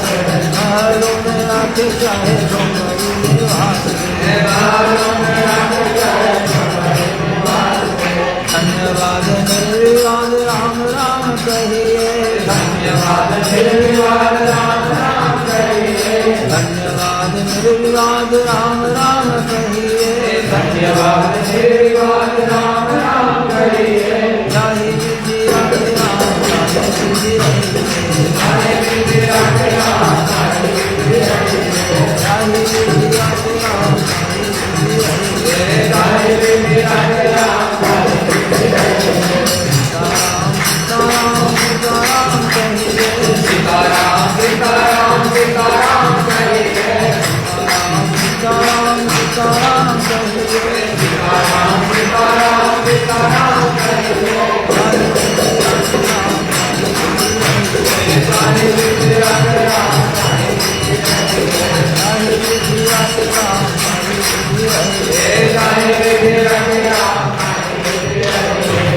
S1: महलों में राखे जाए गोपति निवास,
S2: महलों में राखे जाए गोपति निवास।
S1: धन्यवाद निर्विवाद राम राम कहिए,
S2: धन्यवाद निर्विवाद राम राम कहिए।
S1: धन्यवाद निर्विवाद राम राम कहिए,
S2: धन्यवाद निर्विवाद राम राम कहिए।
S1: ताहि विधि राखे राम, ताहि विधि रहिए,
S2: ताहि विधि राखे राम, ताहि विधि रहिए।
S1: ताहि विधि राखे राम, ताहि विधि रहिए,
S2: ताहि विधि राखे राम, ताहि विधि रहिए।
S1: सीताराम सीताराम कहिए,
S2: सीताराम सीताराम सीताराम कहिए।
S1: सीताराम सीताराम कहिए,
S2: सीताराम सीताराम सीताराम कहिए। ताहि विधि राखे राम, ताहि विधि रहिए।
S1: ताहि विधि राखे राम, ताहि विधि रहिए,
S2: ताहि विधि राखे राम, ताहि विधि रहिए।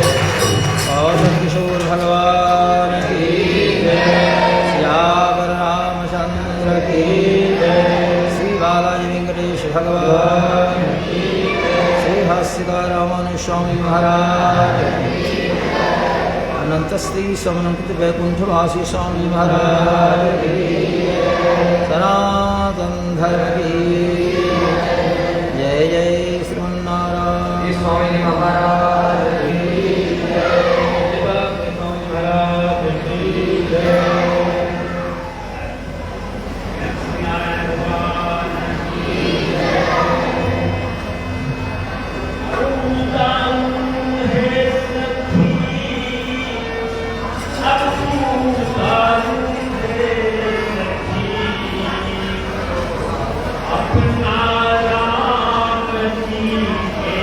S1: और किशोर भगवान की श्याम रामचंद्र की, श्री बालाजी वेंकटेश भगवान की, श्री भाष्यकार रमण स्वामी महाराज, अनंत श्री समन्वित वैकुंठवासी स्वामी महाराज की, सनातन धर्म की जय जय श्रीमन्नारायण
S2: स्वामी महाराज की जय।
S1: स्वामी महाराज की जय।
S2: अपना राम जी के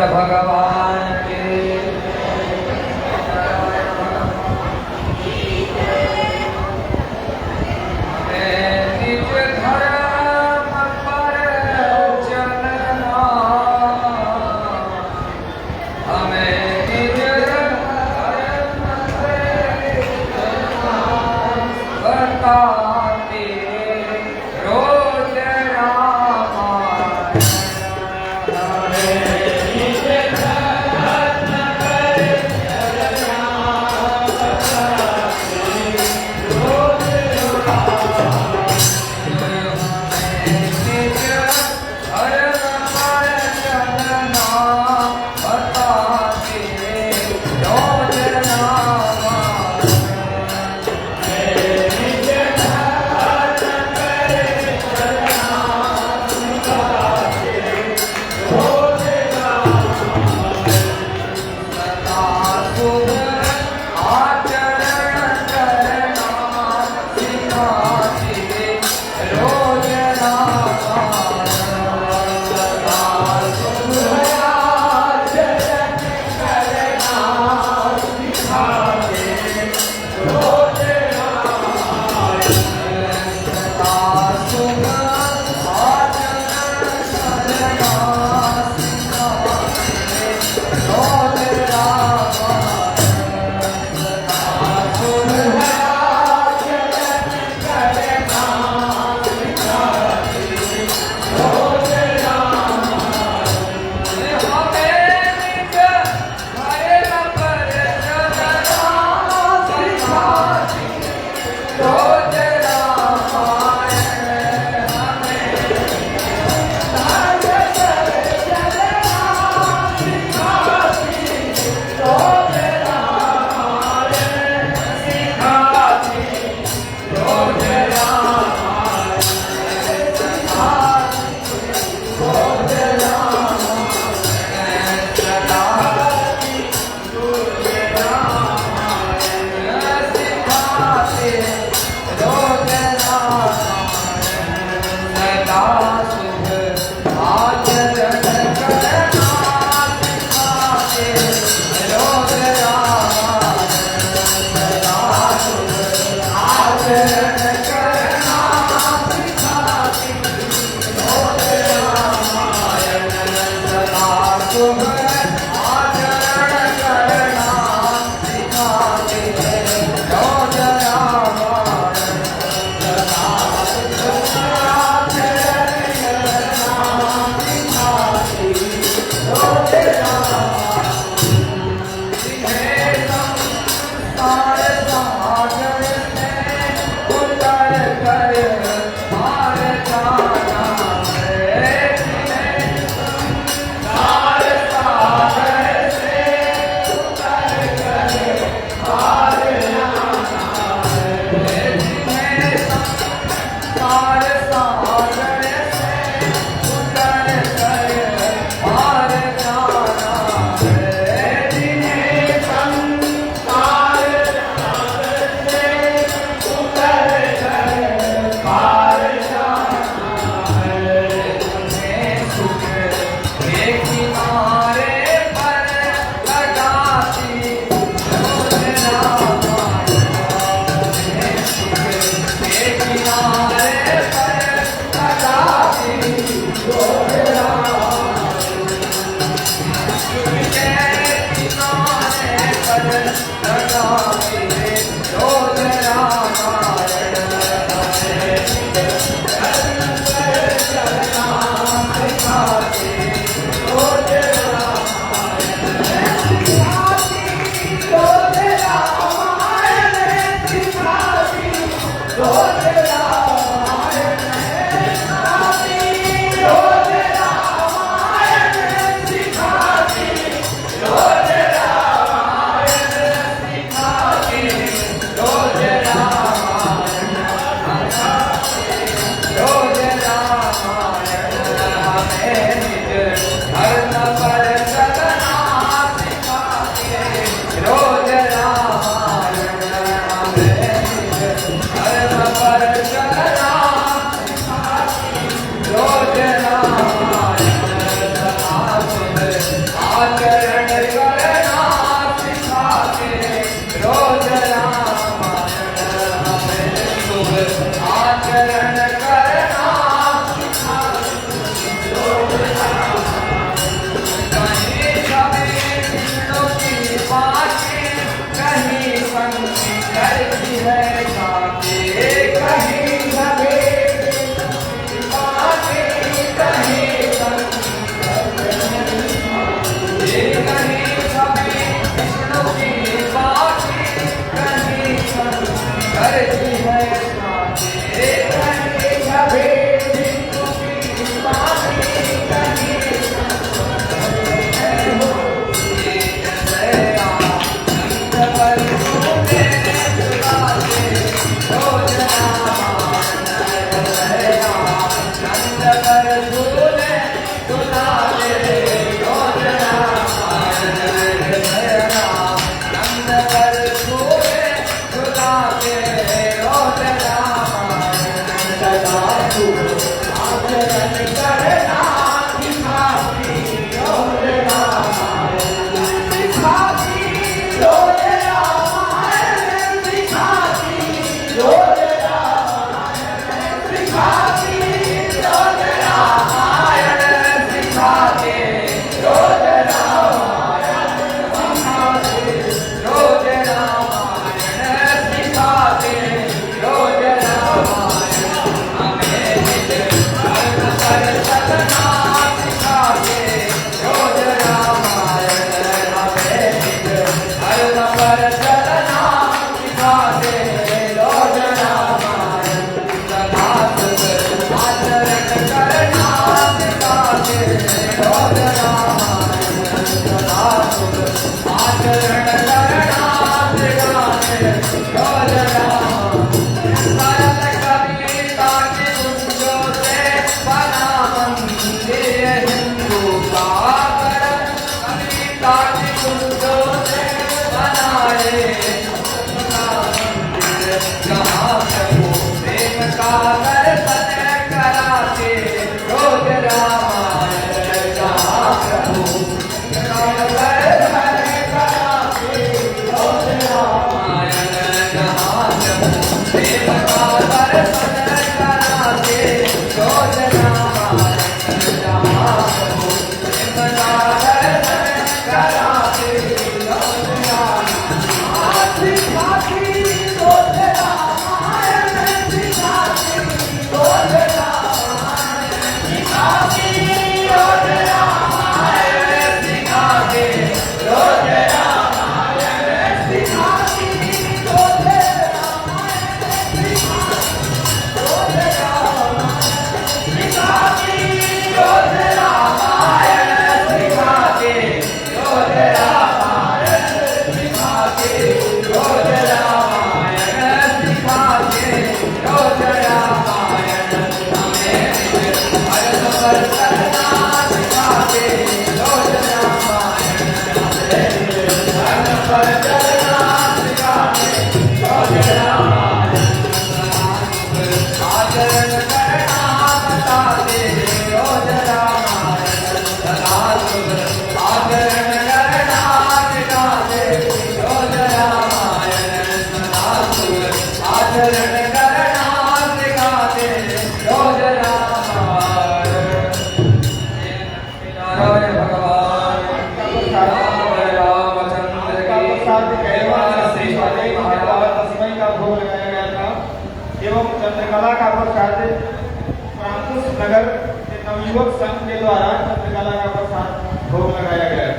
S2: भगवान के निज धर्म पर चलना, हमें निज धर्म पर बताते रोज रामायण। रोज रामायण जहाँ प्रभु प्रेम सागर
S3: चित्रकला का प्रसाद फ्रांसिस नगर के नवयुवक संघ के द्वारा चित्रकला का प्रसाद भोग लगाया गया।